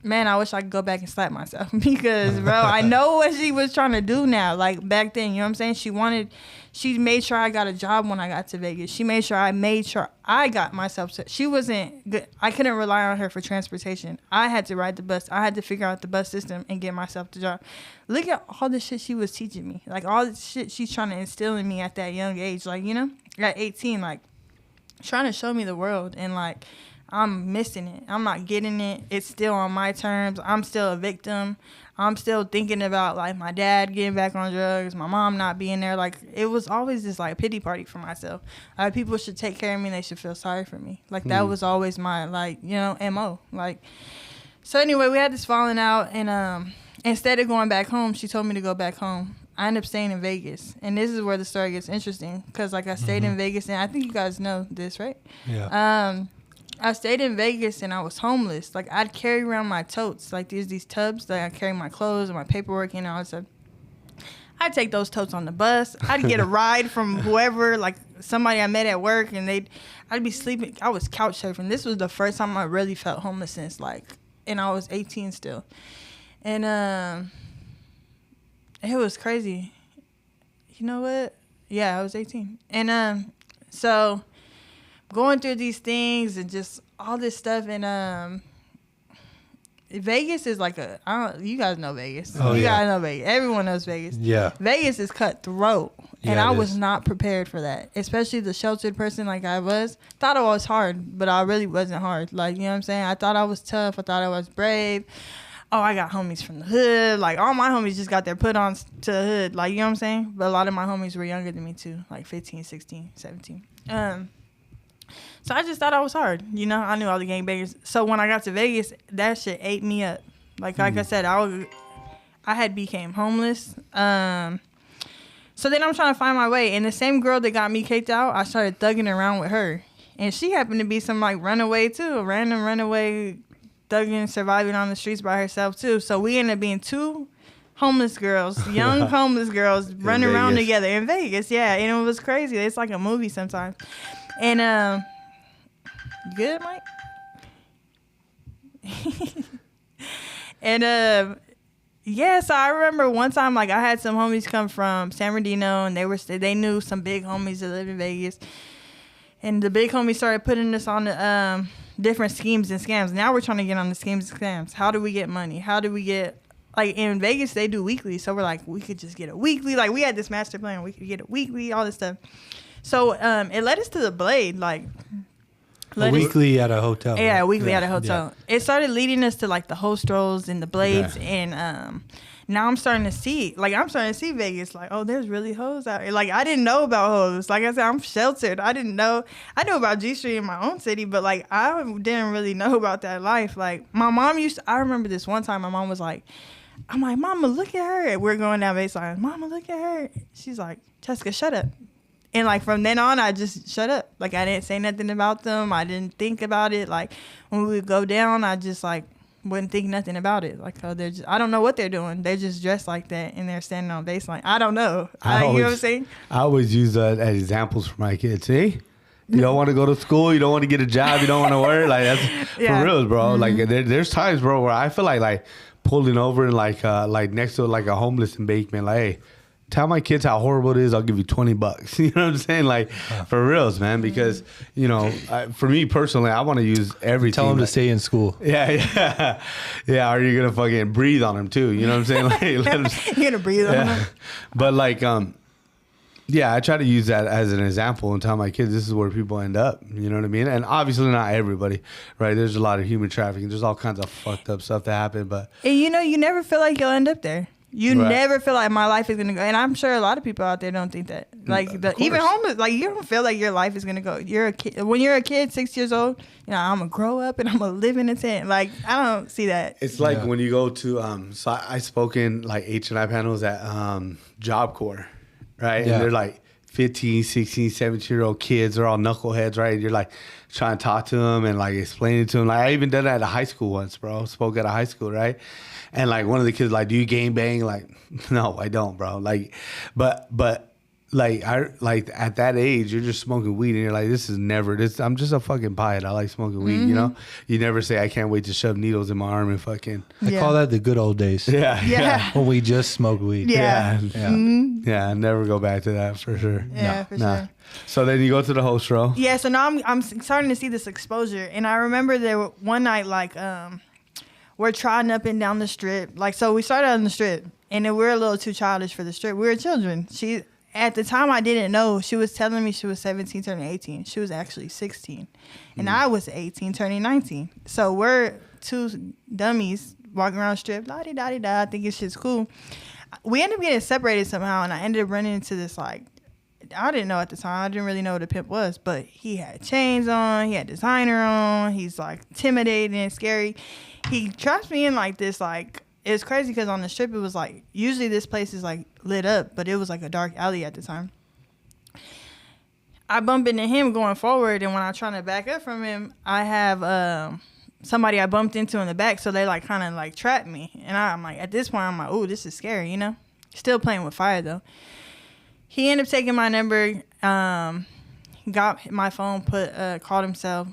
man, I wish I could go back and slap myself because, bro, I know what she was trying to do now. Like, back then, you know what I'm saying? She made sure I got a job when I got to Vegas. She made sure I got myself set. She wasn't good. I couldn't rely on her for transportation. I had to ride the bus. I had to figure out the bus system and get myself the job. Look at all the shit she was teaching me. Like, all the shit she's trying to instill in me at that young age. Like, you know, at 18, like, trying to show me the world. And, like, I'm missing it. I'm not getting it. It's still on my terms. I'm still a victim. I'm still thinking about, like, my dad getting back on drugs, my mom not being there. Like, it was always this, like, pity party for myself. People should take care of me. They should feel sorry for me. Like, that was always my, like, you know, MO. Like, so anyway, we had this falling out, and instead of going back home, she told me to go back home. I ended up staying in Vegas. And this is where the story gets interesting. Because, like, I stayed in Vegas. And I think you guys know this, right? Yeah. I stayed in Vegas and I was homeless. Like, I'd carry around my totes. Like, there's these tubs that I carry my clothes and my paperwork in and all that stuff. I'd take those totes on the bus. I'd get a ride from whoever, like somebody I met at work, and I'd be sleeping. I was couch surfing. This was the first time I really felt homelessness, like, and I was 18 still. And it was crazy. You know what? Yeah, I was 18. And so going through these things and just all this stuff, and Vegas is like you guys know Vegas. Oh, you yeah. guys know Vegas. Everyone knows Vegas. Yeah. Vegas is cutthroat. And Yeah, I it was is. not prepared for that. Especially the sheltered person like I was. Thought it was hard, but I really wasn't hard. Like, you know what I'm saying? I thought I was tough. I thought I was brave. Oh, I got homies from the hood. Like, all my homies just got their put on to the hood. Like, you know what I'm saying? But a lot of my homies were younger than me, too. Like, 15, 16, 17. So I just thought I was hard. You know, I knew all the gangbangers. So when I got to Vegas, that shit ate me up. Like I said, I had became homeless. So then I'm trying to find my way. And the same girl that got me kicked out, I started thugging around with her. And she happened to be some, like, runaway, too. A random runaway, thugging, surviving on the streets by herself, too. So we ended up being two homeless girls, young homeless girls, running around together in Vegas. Yeah, and it was crazy. It's like a movie sometimes. And, good, Mike? And, yeah, so I remember one time, like, I had some homies come from San Bernardino, and they knew some big homies that lived in Vegas. And the big homies started putting us on the different schemes and scams. Now we're trying to get on the schemes and scams. How do we get money? How do we get, like, in Vegas, they do weekly. So we're like, we could just get a weekly. Like, we had this master plan. We could get a weekly, all this stuff. So it led us to the Blade, like. Weekly at a hotel. Yeah, right? weekly at a hotel. Yeah. It started leading us to, like, the hostels and the Blades. Yeah. And now I'm starting to see Vegas, like, oh, there's really hoes out here. Like, I didn't know about hoes. Like I said, I'm sheltered. I didn't know. I knew about G Street in my own city, but, like, I didn't really know about that life. Like, my mom I remember this one time my mom was like, I'm like, Mama, look at her. And we're going down baseline. Mama, look at her. She's like, Jessica, shut up. And, like, from then on, I just shut up. Like, I didn't say nothing about them. I didn't think about it. Like, when we would go down, I just, like, wouldn't think nothing about it. Like, oh, I don't know what they're doing. They're just dressed like that, and they're standing on baseline. I don't know. You know what I'm saying? I always use that as examples for my kids. See? You don't want to go to school. You don't want to get a job. You don't want to work. Like, that's for real, bro. Mm-hmm. Like, there's times, bro, where I feel like pulling over and, like next to, like, a homeless embankment, like, hey, tell my kids how horrible it is. I'll give you $20. You know what I'm saying? Like, for reals, man. Because, you know, for me personally, I want to use everything. Tell them to stay in school. Yeah. Or you're gonna fucking breathe on them too. You know what I'm saying? Like, let them, you're gonna breathe on them. But, like, yeah, I try to use that as an example and tell my kids this is where people end up. You know what I mean? And obviously not everybody, right? There's a lot of human trafficking. There's all kinds of fucked up stuff that happen. But and, you know, you never feel like you'll end up there. You never feel like my life is going to go. And I'm sure a lot of people out there don't think that. Like, even homeless, like, you don't feel like your life is going to go. You're a kid. When you're a kid, 6 years old, you know, I'm going to grow up and I'm going to live in a tent. Like, I don't see that. It's like when you go to, so I spoke in, like, H&I panels at Job Corps, right? Yeah. And they're, like, 15, 16, 17-year-old kids. They're all knuckleheads, right? And you're, like, trying to talk to them and, like, explaining to them. Like, I even did that at a high school once, bro. Spoke at a high school, right? And, like, one of the kids, like, do you gang bang? Like, no, I don't, bro. Like, but like, at that age, you're just smoking weed, and you're like, I'm just a fucking piet. I like smoking weed, you know? You never say, I can't wait to shove needles in my arm and fucking. I call that the good old days. Yeah. When we just smoked weed. Yeah. Never go back to that for sure. Yeah, for sure. So then you go to the host row. Yeah, so now I'm starting to see this exposure. And I remember there one night, like, we're trotting up and down the strip. Like, so we started on the strip, and then we're a little too childish for the strip. We were children. At the time, I didn't know. She was telling me she was 17, turning 18. She was actually 16. And I was 18, turning 19. So we're two dummies walking around the strip, la-di-da-di-da, thinking shit's cool. We ended up getting separated somehow, and I ended up running into this, like, I didn't know at the time. I didn't really know what a pimp was, but he had chains on. He had designer on. He's, like, intimidating and scary. He traps me in, like, this, like, it's crazy because on the strip, it was like, usually this place is like lit up, but it was like a dark alley at the time. I bump into him going forward, and when I'm trying to back up from him, I have somebody I bumped into in the back, so they like kind of like trapped me. And I'm like, at this point, I'm like, ooh, this is scary, you know? Still playing with fire though. He ended up taking my number, got my phone, called himself.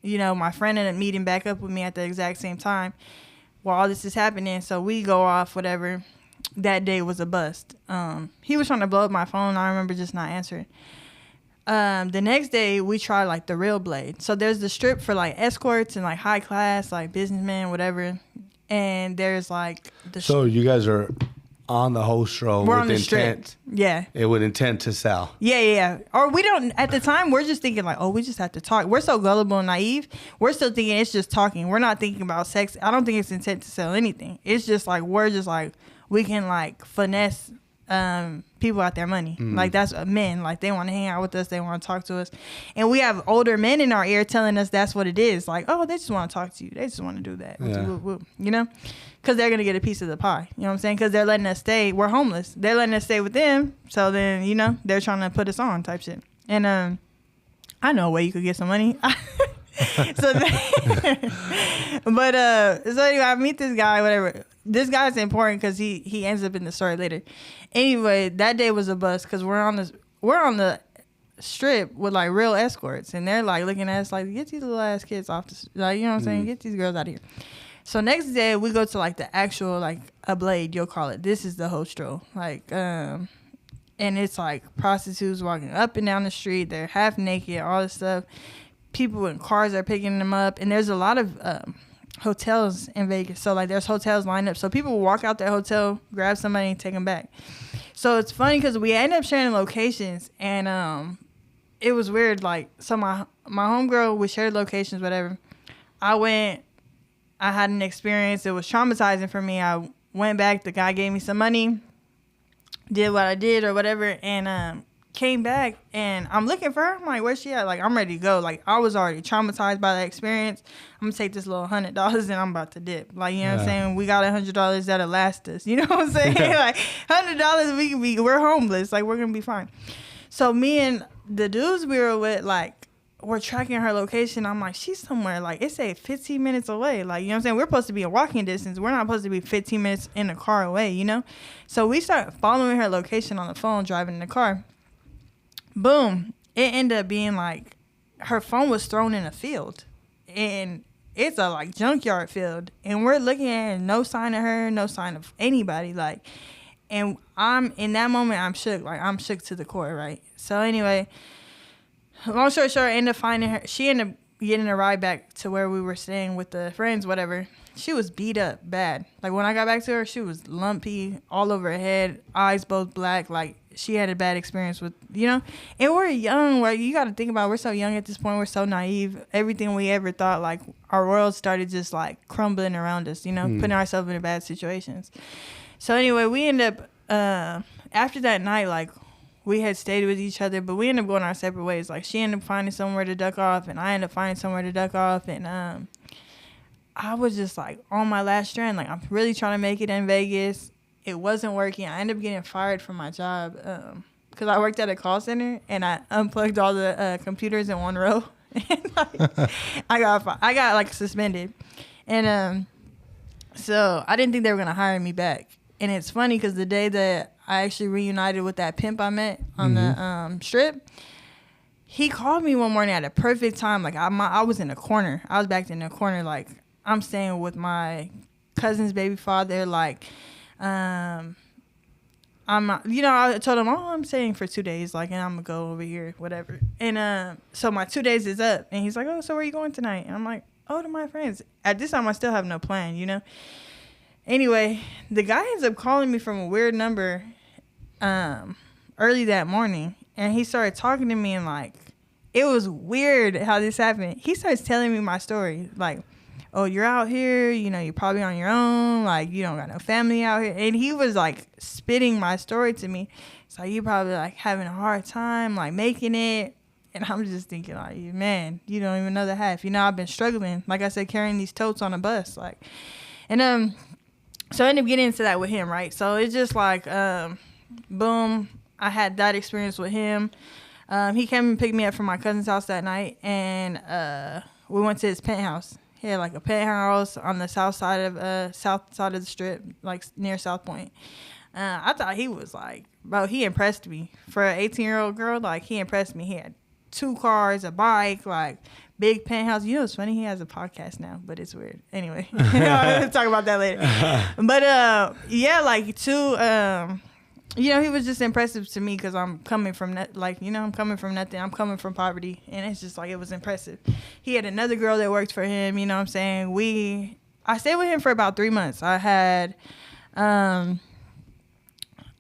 You know, my friend ended up meeting back up with me at the exact same time while all this is happening. So we go off, whatever. That day was a bust. He was trying to blow up my phone. I remember just not answering. The next day we tried like the real blade. So there's the strip for like escorts and like high class, like businessmen, whatever. And there's like So you guys are on the host row we're with on the intent. strip. Yeah. It would intent to sell. Yeah. Or we don't, at the time, we're just thinking like, oh, we just have to talk. We're so gullible and naive. We're still thinking it's just talking. We're not thinking about sex. I don't think it's intent to sell anything. It's just like, we're just like, we can like finesse people out their money. Like that's men. Like they want to hang out with us. They want to talk to us. And we have older men in our ear telling us that's what it is. Like, oh, they just want to talk to you. They just want to do that. Yeah. You know? Because they're going to get a piece of the pie. You know what I'm saying? Because they're letting us stay. We're homeless. They're letting us stay with them. So then, you know, they're trying to put us on type shit. And I know a way you could get some money. So anyway, I meet this guy, whatever. This guy's important because he ends up in the story later. Anyway, that day was a bust because we're on the strip with like real escorts, and they're like looking at us like, get these little ass kids off the, like, you know what I'm saying, get these girls out of here. So next day we go to like the actual like a blade, you'll call it. This is the hostro, like and it's like prostitutes walking up and down the street. They're half naked, all this stuff. People in cars are picking them up, and there's a lot of hotels in Vegas. So like there's hotels lined up, so people will walk out their hotel, grab somebody, and take them back. So it's funny because we end up sharing locations, and it was weird. Like, so my homegirl, we shared locations, whatever. I had an experience. It was traumatizing for me. I went back. The guy gave me some money, did what I did or whatever, and came back, and I'm looking for her. I'm like, where's she at? Like, I'm ready to go. Like, I was already traumatized by that experience. I'm going to take this little $100 and I'm about to dip. Like, you know what I'm saying? We got $100 that'll last us. You know what I'm saying? Like, $100, we're homeless. Like, we're going to be fine. So me and the dudes we were with, like, we're tracking her location. I'm like, she's somewhere, like, it say 15 minutes away. Like, you know what I'm saying? We're supposed to be in walking distance. We're not supposed to be 15 minutes in the car away, you know? So we start following her location on the phone, driving in the car. Boom. It ended up being like her phone was thrown in a field. And it's a like junkyard field. And we're looking at her, no sign of her, no sign of anybody. Like, and I'm in that moment, I'm shook. Like, I'm shook to the core, right? So anyway, long story short, I ended up finding her. She ended up getting a ride back to where we were staying with the friends, whatever. She was beat up bad. Like, when I got back to her, she was lumpy, all over her head, eyes both black. Like, she had a bad experience with, you know. And we're young. Like, you got to think about it. We're so young at this point. We're so naive. Everything we ever thought, like, our world started just, like, crumbling around us, you know, putting ourselves in bad situations. So, anyway, we end up, after that night, like, we had stayed with each other, but we ended up going our separate ways. Like, she ended up finding somewhere to duck off, and I ended up finding somewhere to duck off. And I was just, like, on my last strand. Like, I'm really trying to make it in Vegas. It wasn't working. I ended up getting fired from my job because I worked at a call center, and I unplugged all the computers in one row. And, like, I got like, suspended. And so I didn't think they were going to hire me back. And it's funny because the day that I actually reunited with that pimp I met on the strip, he called me one morning at a perfect time. Like, I was in a corner. I was backed in a corner. Like, I'm staying with my cousin's baby father. Like, I'm not, you know, I told him, I'm staying for 2 days. Like, and I'm going to go over here, whatever. And so my 2 days is up. And he's like, oh, so where are you going tonight? And I'm like, oh, to my friends. At this time, I still have no plan, you know. Anyway, the guy ends up calling me from a weird number early that morning, and he started talking to me, and like, it was weird how this happened. He starts telling me my story, like, oh, you're out here, you know, you're probably on your own, like, you don't got no family out here. And he was like spitting my story to me. So you probably like having a hard time, like making it. And I'm just thinking, like, man, you don't even know the half. You know, I've been struggling, like I said, carrying these totes on a bus, like, and So I ended up getting into that with him, right? So it's just like, boom, I had that experience with him. He came and picked me up from my cousin's house that night, and we went to his penthouse. He had like a penthouse on the south side of the strip, like near South Point. I thought he was like, bro, he impressed me. For an 18-year-old girl, like, he impressed me. He had 2 cars, a bike, like, big penthouse. You know what's funny? He has a podcast now, but it's weird. Anyway, I'll talk about that later. But, yeah, like, 2, you know, he was just impressive to me because I'm coming from, I'm coming from nothing. I'm coming from poverty, and it's just, like, it was impressive. He had another girl that worked for him, you know what I'm saying? I stayed with him for about 3 months.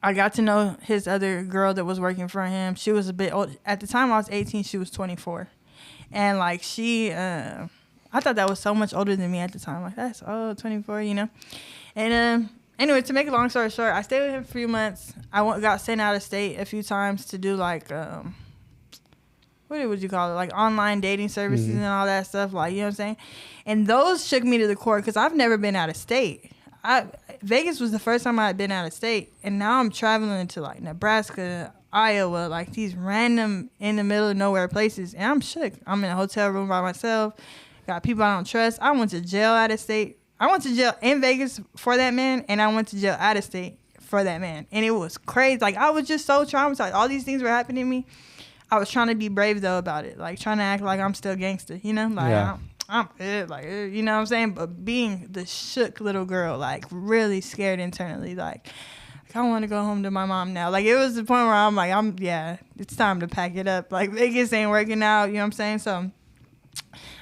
I got to know his other girl that was working for him. She was a bit old. At the time I was 18, she was 24. And, like, I thought that was so much older than me at the time. Like, that's, 24, you know? And, anyway, to make a long story short, I stayed with him for a few months. I got sent out of state a few times to do, like, what would you call it? Like, online dating services and all that stuff. Like, you know what I'm saying? And those shook me to the core because I've never been out of state. Vegas was the first time I had been out of state, and now I'm traveling to like Nebraska, Iowa, like these random in the middle of nowhere places, and I'm shook. I'm in a hotel room by myself, got people I don't trust. I went to jail out of state. I went to jail in Vegas for that man, and I went to jail out of state for that man, and it was crazy. Like, I was just so traumatized. All these things were happening to me. I was trying to be brave though about it, like trying to act like I'm still gangster, you know, like. Yeah. I'm good, like, you know what I'm saying? But being the shook little girl, like, really scared internally, like I want to go home to my mom now. Like, it was the point where I'm like, it's time to pack it up. Like, Vegas ain't working out, you know what I'm saying? So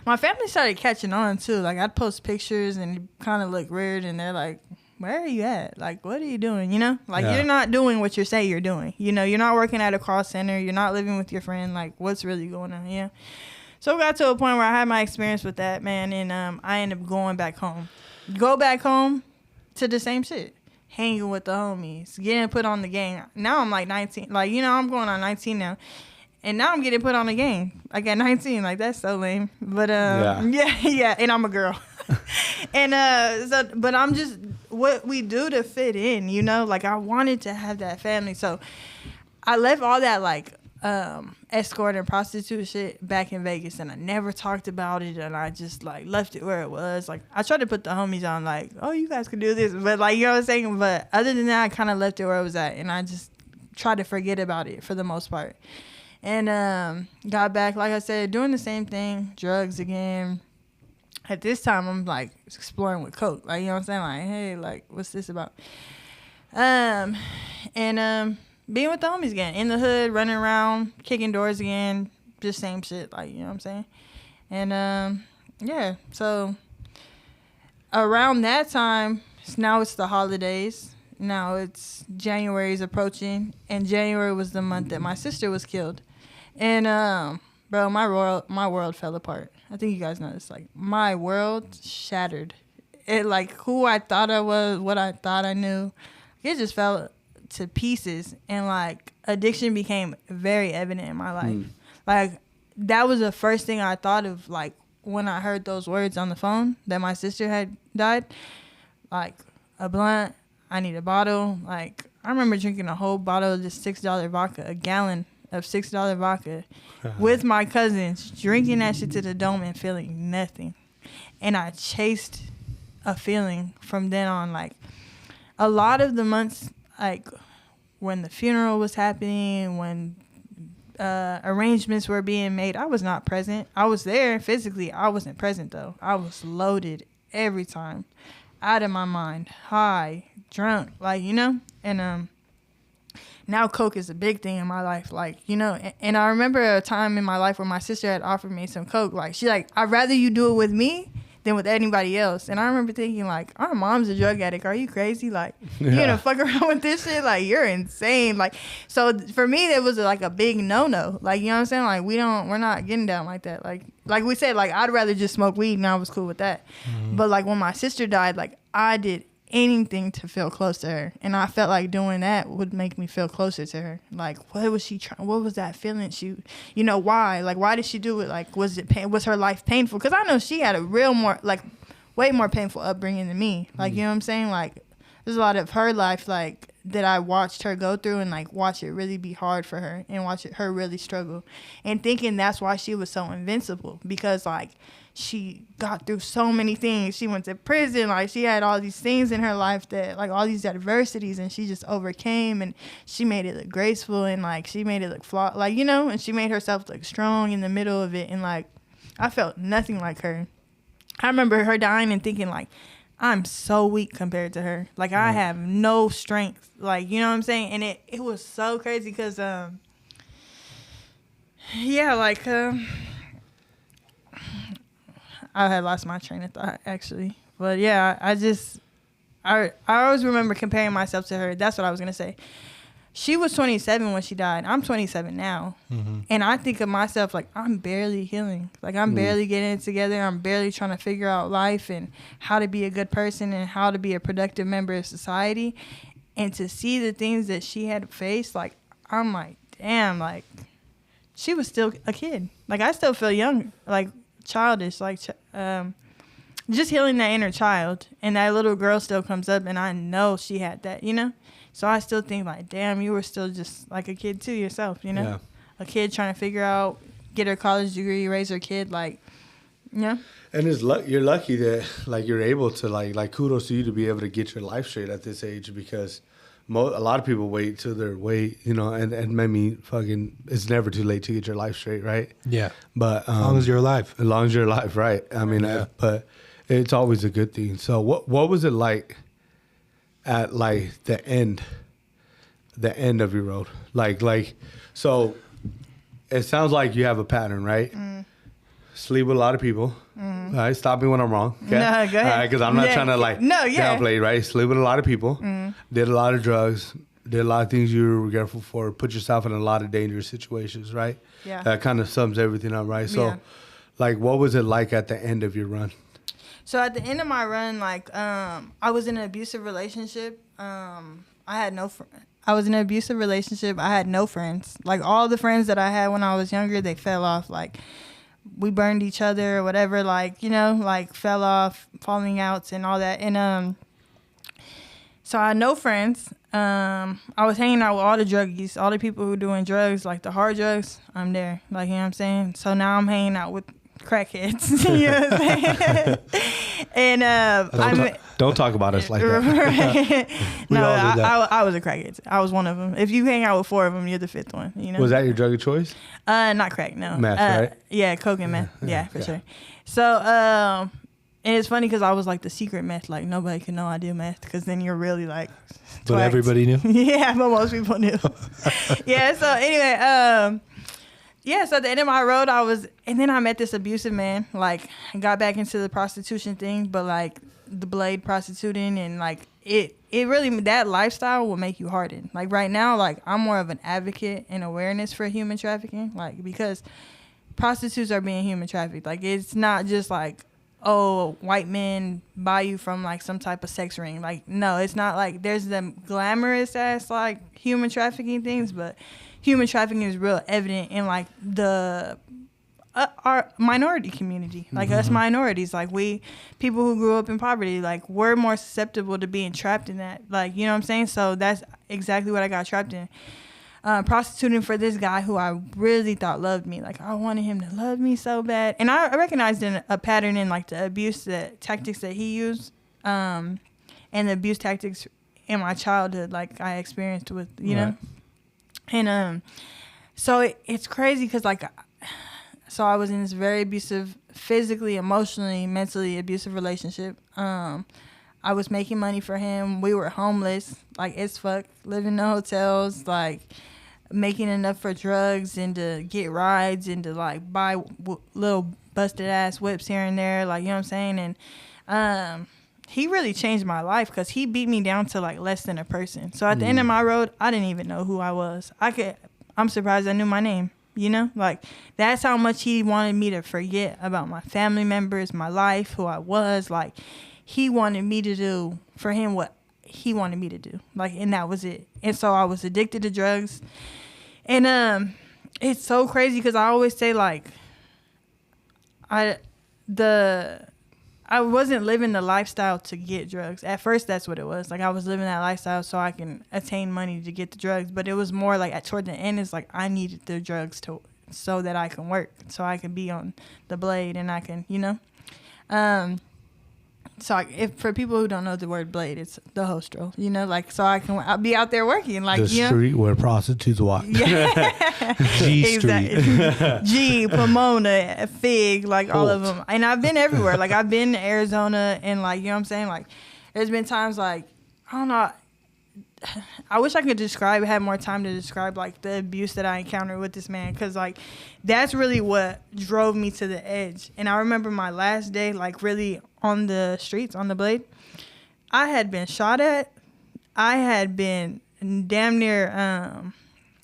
my family started catching on, too. Like, I'd post pictures, and it kind of looked weird, and they're like, where are you at? Like, what are you doing, you know? Like, You're not doing what you say you're doing. You know, you're not working at a call center. You're not living with your friend. Like, what's really going on, you know? So we got to a point where I had my experience with that, man, and I ended up going back home. Go back home to the same shit. Hanging with the homies. Getting put on the gang. Now I'm like 19. Like, you know, I'm going on 19 now. And now I'm getting put on the gang. Like, at 19. Like, that's so lame. But, yeah. And I'm a girl. And, but I'm just, what we do to fit in, you know? Like, I wanted to have that family. So I left all that, like, escort and prostitute shit back in Vegas, and I never talked about it, and I just like left it where it was. Like, I tried to put the homies on, like, oh, you guys can do this, but like, you know what I'm saying? But other than that, I kind of left it where it was at, and I just tried to forget about it for the most part. And got back, like I said, doing the same thing, drugs again. At this time, I'm like exploring with coke, like, you know what I'm saying? Like, hey, like, what's this about? Being with the homies again, in the hood, running around, kicking doors again, just same shit, like, you know what I'm saying? And, yeah, so around that time, now it's the holidays. Now it's January's approaching, and January was the month that my sister was killed. And, bro, my world fell apart. I think you guys know this. Like, my world shattered. It, like, who I thought I was, what I thought I knew, it just fell to pieces, and like addiction became very evident in my life. Like, that was the first thing I thought of, like, when I heard those words on the phone that my sister had died. Like, a blunt, I need a bottle. Like, I remember drinking a whole bottle of this $6 vodka, a gallon of $6 vodka with my cousins, drinking that shit to the dome and feeling nothing. And I chased a feeling from then on. Like, a lot of the months, like, when the funeral was happening, when arrangements were being made, I was not present. I was there physically. I wasn't present, though. I was loaded every time, out of my mind, high, drunk, like, you know? And now coke is a big thing in my life, like, you know? And I remember a time in my life where my sister had offered me some coke. Like, she's like, I'd rather you do it with me than with anybody else. And I remember thinking, like, our mom's a drug addict. Are you crazy? Like, you gonna fuck around with this shit? Like, you're insane. Like, so for me, it was like a big no-no. Like, you know what I'm saying? Like, we're not getting down like that. Like we said, like, I'd rather just smoke weed, and I was cool with that. But like, when my sister died, like, I did anything to feel close to her, and I felt like doing that would make me feel closer to her. Like, what was she trying? What was that feeling? She, you know, why? Like, why did she do it? Like, was her life painful? Because I know she had a way more painful upbringing than me. Like, you know what I'm saying? Like, there's a lot of her life like that I watched her go through and like watch it really be hard for her and watch her really struggle, and thinking that's why she was so invincible, because like she got through so many things. She went to prison, like she had all these things in her life that like all these adversities, and she just overcame, and she made it look graceful, and like she made it look flawed, like, you know, and she made herself look strong in the middle of it. And like I felt nothing like her. I remember her dying and thinking like, I'm so weak compared to her. Like I have no strength. Like, you know what I'm saying? And it was so crazy because I had lost my train of thought actually. But yeah, I always remember comparing myself to her. That's what I was gonna say. She was 27 when she died. I'm 27 now. Mm-hmm. And I think of myself like I'm barely healing. Like I'm barely getting it together. I'm barely trying to figure out life and how to be a good person and how to be a productive member of society. And to see the things that she had faced, like I'm like, damn, like she was still a kid. Like I still feel young, like childish, like just healing that inner child. And that little girl still comes up and I know she had that, you know? So I still think like, damn, you were still just like a kid too yourself, you know? Yeah. A kid trying to figure out, get her college degree, raise her kid, like, you know? And you're lucky that like you're able to like kudos to you to be able to get your life straight at this age, because a lot of people wait till they're you know, and maybe fucking it's never too late to get your life straight, right? Yeah. But as long as you're alive. As long as you're alive, right? I mean, but it's always a good thing. So what was it like at like the end of your road? Like so it sounds like you have a pattern, right? Sleep with a lot of people. All right, stop me when I'm wrong. Okay? No, go ahead. Because I'm not trying to like downplay, right? Sleep with a lot of people. Did a lot of drugs. Did a lot of things you were regretful for. Put yourself in a lot of dangerous situations, right? Yeah. That kind of sums everything up, right? So, like, what was it like at the end of your run? So at the end of my run, like, I was in an abusive relationship. I was in an abusive relationship. I had no friends. Like, all the friends that I had when I was younger, they fell off. Like, we burned each other or whatever, like, you know, like, fell off, falling outs and all that. And so I had no friends. I was hanging out with all the druggies, all the people who doing drugs, like the hard drugs. I'm there. Like, you know what I'm saying? So now I'm hanging out with crackheads. You know what I'm saying? And don't talk about us like that. No, I was a crackhead. I was one of them. If you hang out with 4 of them, you're the 5th one. You know. Was that your drug of choice? Not crack. No. Meth, right? Yeah, coke and meth. Yeah, for sure. So, and it's funny because I was like the secret meth. Like nobody could know I do meth, because then you're really like. But everybody knew. Yeah, but most people knew. Yeah. So anyway, so at the end of my road, and then I met this abusive man. Like, I got back into the prostitution thing, but like the blade prostituting, and like it really, that lifestyle will make you harden. Like right now, like I'm more of an advocate and awareness for human trafficking, like because prostitutes are being human trafficked. Like it's not just like, oh, white men buy you from like some type of sex ring. Like, no, it's not like there's them glamorous ass like human trafficking things, but human trafficking is real evident in like the our minority community, like us minorities, like we people who grew up in poverty, like we're more susceptible to being trapped in that, like, you know what I'm saying? So that's exactly what I got trapped in. Prostituting for this guy who I really thought loved me. Like I wanted him to love me so bad, and I recognized a pattern in like the abuse, the tactics that he used, and the abuse tactics in my childhood, like I experienced with, you know. And so it's crazy because like, so I was in this very abusive, physically, emotionally, mentally abusive relationship. I was making money for him. We were homeless, like as fuck, living in hotels, like making enough for drugs and to get rides and to like buy little busted ass whips here and there, like, you know what I'm saying? And he really changed my life because he beat me down to like less than a person. So at the end of my road, I didn't even know who I was. I'm surprised I knew my name, you know? Like that's how much he wanted me to forget about my family members, my life, who I was. Like he wanted me to do for him what he wanted me to do. Like, and that was it. And so I was addicted to drugs. And it's so crazy because I always say like, I wasn't living the lifestyle to get drugs. At first, that's what it was. Like, I was living that lifestyle so I can attain money to get the drugs. But it was more like toward the end, it's like I needed the drugs so that I can work, so I can be on the blade and I can, So if for people who don't know the word blade, it's the hostro, like, so I'll be out there working, like, the street where prostitutes walk. Yeah. G Street. G, Pomona, Fig, like all of them. And I've been everywhere. Like, I've been to Arizona and, like, you know what I'm saying? Like, there's been times, like, I don't know. I wish I could have more time to describe, like, the abuse that I encountered with this man. Because, like, that's really what drove me to the edge. And I remember my last day, like, really on the streets, on the blade. I had been shot at. I had been damn near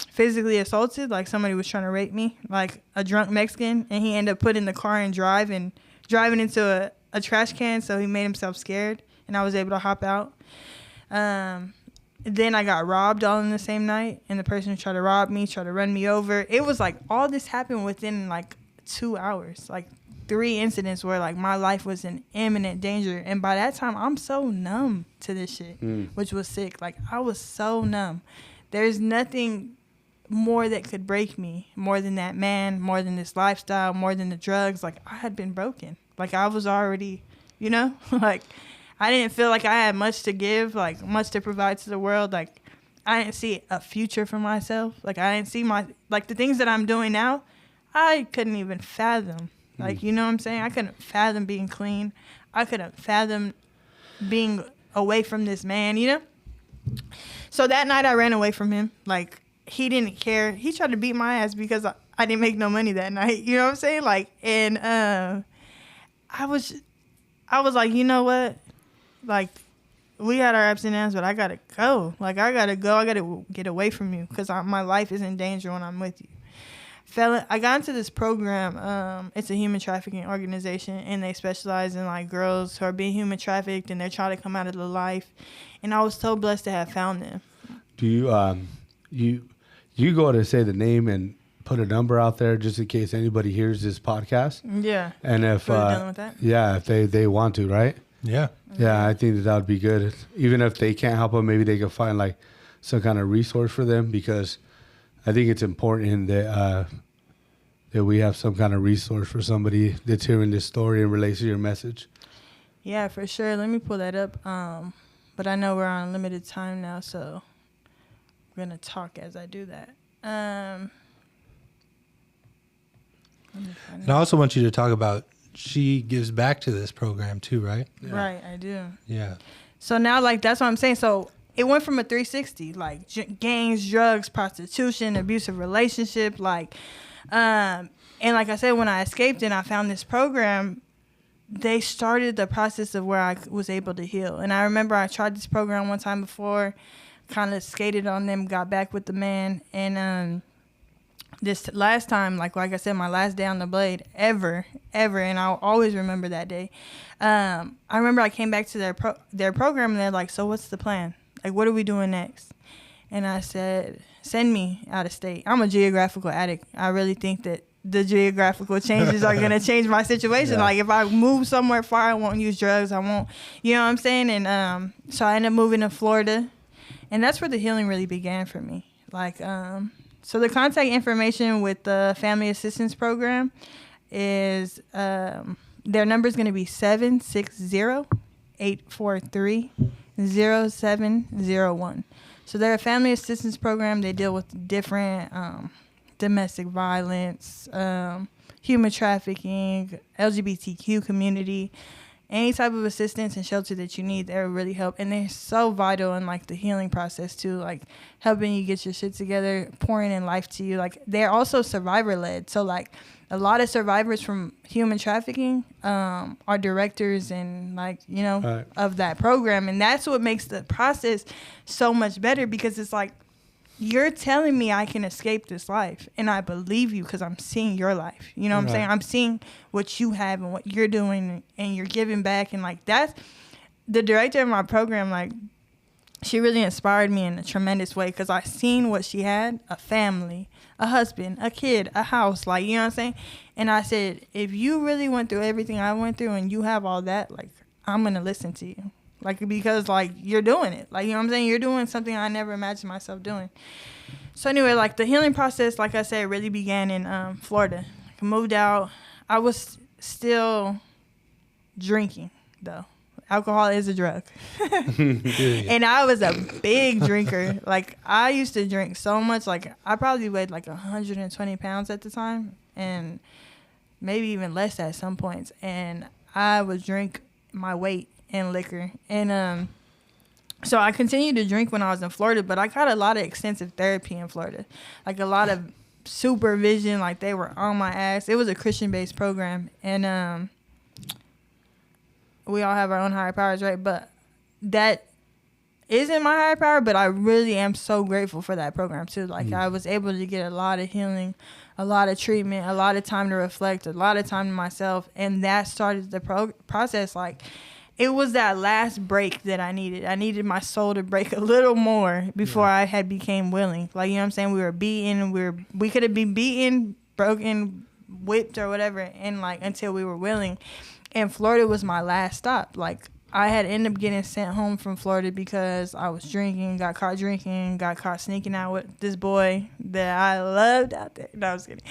physically assaulted. Like, somebody was trying to rape me, like a drunk Mexican. And he ended up putting the car in drive and driving into a trash can. So he made himself scared. And I was able to hop out. Then I got robbed all in the same night, and the person who tried to rob me tried to run me over. It was like all this happened within like 2 hours, like 3 incidents where like my life was in imminent danger. And by that time, I'm so numb to this shit, which was sick. Like, I was so numb. There's nothing more that could break me, more than that man, more than this lifestyle, more than the drugs. Like, I had been broken. Like, I was already, like, I didn't feel like I had much to give, like, much to provide to the world. Like, I didn't see a future for myself. Like, I didn't see the things that I'm doing now, I couldn't even fathom. Like, you know what I'm saying? I couldn't fathom being clean. I couldn't fathom being away from this man, So that night I ran away from him. Like, he didn't care. He tried to beat my ass because I didn't make no money that night. You know what I'm saying? Like, and I was like, you know what? Like, we had our ups and downs, but I got to go. Like, I got to go. I got to get away from you because my life is in danger when I'm with you. I got into this program. It's a human trafficking organization, and they specialize in, like, girls who are being human trafficked, and they're trying to come out of the life. And I was so blessed to have found them. Do you go to say the name and put a number out there just in case anybody hears this podcast? Yeah. And if done with that? Yeah, if they want to, right? Yeah. Yeah, I think that would be good. Even if they can't help them, maybe they can find like some kind of resource for them, because I think it's important that we have some kind of resource for somebody that's hearing this story and relates to your message. Yeah, for sure. Let me pull that up. But I know we're on limited time now, so I'm going to talk as I do that. And I also want you to talk about, she gives back to this program too, right? Yeah. Right, I do. Yeah. So now, like, that's what I'm saying. So it went from a 360, like gangs, drugs, prostitution, abusive relationship, like, and like I said, when I escaped and I found this program, they started the process of where I was able to heal. And I remember I tried this program one time before, kind of skated on them, got back with the man, and this last time, like I said, my last day on the blade ever, and I'll always remember that day. I remember I came back to their program, and they're like, so what's the plan? Like, what are we doing next? And I said, send me out of state. I'm a geographical addict. I really think that the geographical changes are going to change my situation. Yeah. Like, if I move somewhere far, I won't use drugs. I won't, you know what I'm saying? And so I ended up moving to Florida, and that's where the healing really began for me. Like, so the contact information with the Family Assistance Program is, their number is going to be 760-843-0701. So they're a family assistance program. They deal with different domestic violence, human trafficking, LGBTQ community, any type of assistance and shelter that you need. They'll really help. And they're so vital in, like, the healing process too, like helping you get your shit together, pouring in life to you. Like, they're also survivor led. So, like, a lot of survivors from human trafficking are directors and, like, you know, right, of that program. And that's what makes the process so much better, because it's like, you're telling me I can escape this life, and I believe you because I'm seeing your life. You know what I'm saying? I'm seeing what you have and what you're doing, and you're giving back. And, like, that's the director of my program. Like, she really inspired me in a tremendous way, because I seen what she had, a family, a husband, a kid, a house, like, you know what I'm saying? And I said, if you really went through everything I went through and you have all that, like, I'm going to listen to you. Like, because, like, you're doing it. Like, you know what I'm saying? You're doing something I never imagined myself doing. So, anyway, like, the healing process, like I said, really began in Florida. I moved out. I was still drinking, though. Alcohol is a drug. And I was a big drinker. Like, I used to drink so much. Like, I probably weighed, like, 120 pounds at the time. And maybe even less at some points. And I would drink my weight in liquor. And so I continued to drink when I was in Florida, but I got a lot of extensive therapy in Florida, like a lot of supervision. Like, they were on my ass. It was a Christian-based program, and we all have our own higher powers, right? But that isn't my higher power, but I really am so grateful for that program too. Like, I was able to get a lot of healing, a lot of treatment, a lot of time to reflect, a lot of time to myself, and that started the process. Like, it was that last break that I needed. I needed my soul to break a little more before I had became willing. Like, you know what I'm saying? We were beaten. We could have been beaten, broken, whipped, or whatever, and like until we were willing. And Florida was my last stop. Like, I had ended up getting sent home from Florida because I was drinking, got caught sneaking out with this boy that I loved out there. No, I was kidding.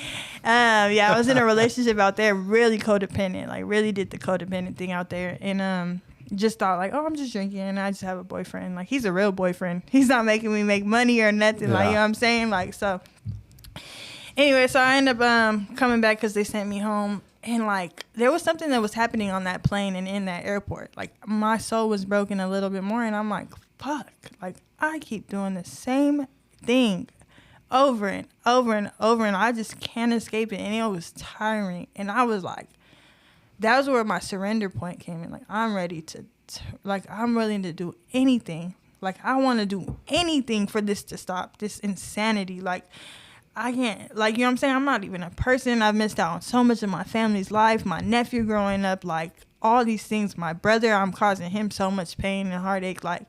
I was in a relationship out there, really codependent, like really did the codependent thing out there. And just thought like, oh, I'm just drinking and I just have a boyfriend. Like, he's a real boyfriend. He's not making me make money or nothing. Yeah. Like, you know what I'm saying? Like, so anyway, so I ended up coming back because they sent me home. And, like, there was something that was happening on that plane and in that airport. Like, my soul was broken a little bit more. And I'm like, fuck. Like, I keep doing the same thing over and over and over. And I just can't escape it. And it was tiring. And I was like, that was where my surrender point came in. Like, I'm ready to I'm willing to do anything. Like, I want to do anything for this to stop, this insanity. Like, I can't, like, you know what I'm saying? I'm not even a person. I've missed out on so much of my family's life, my nephew growing up, like, all these things. My brother, I'm causing him so much pain and heartache, like,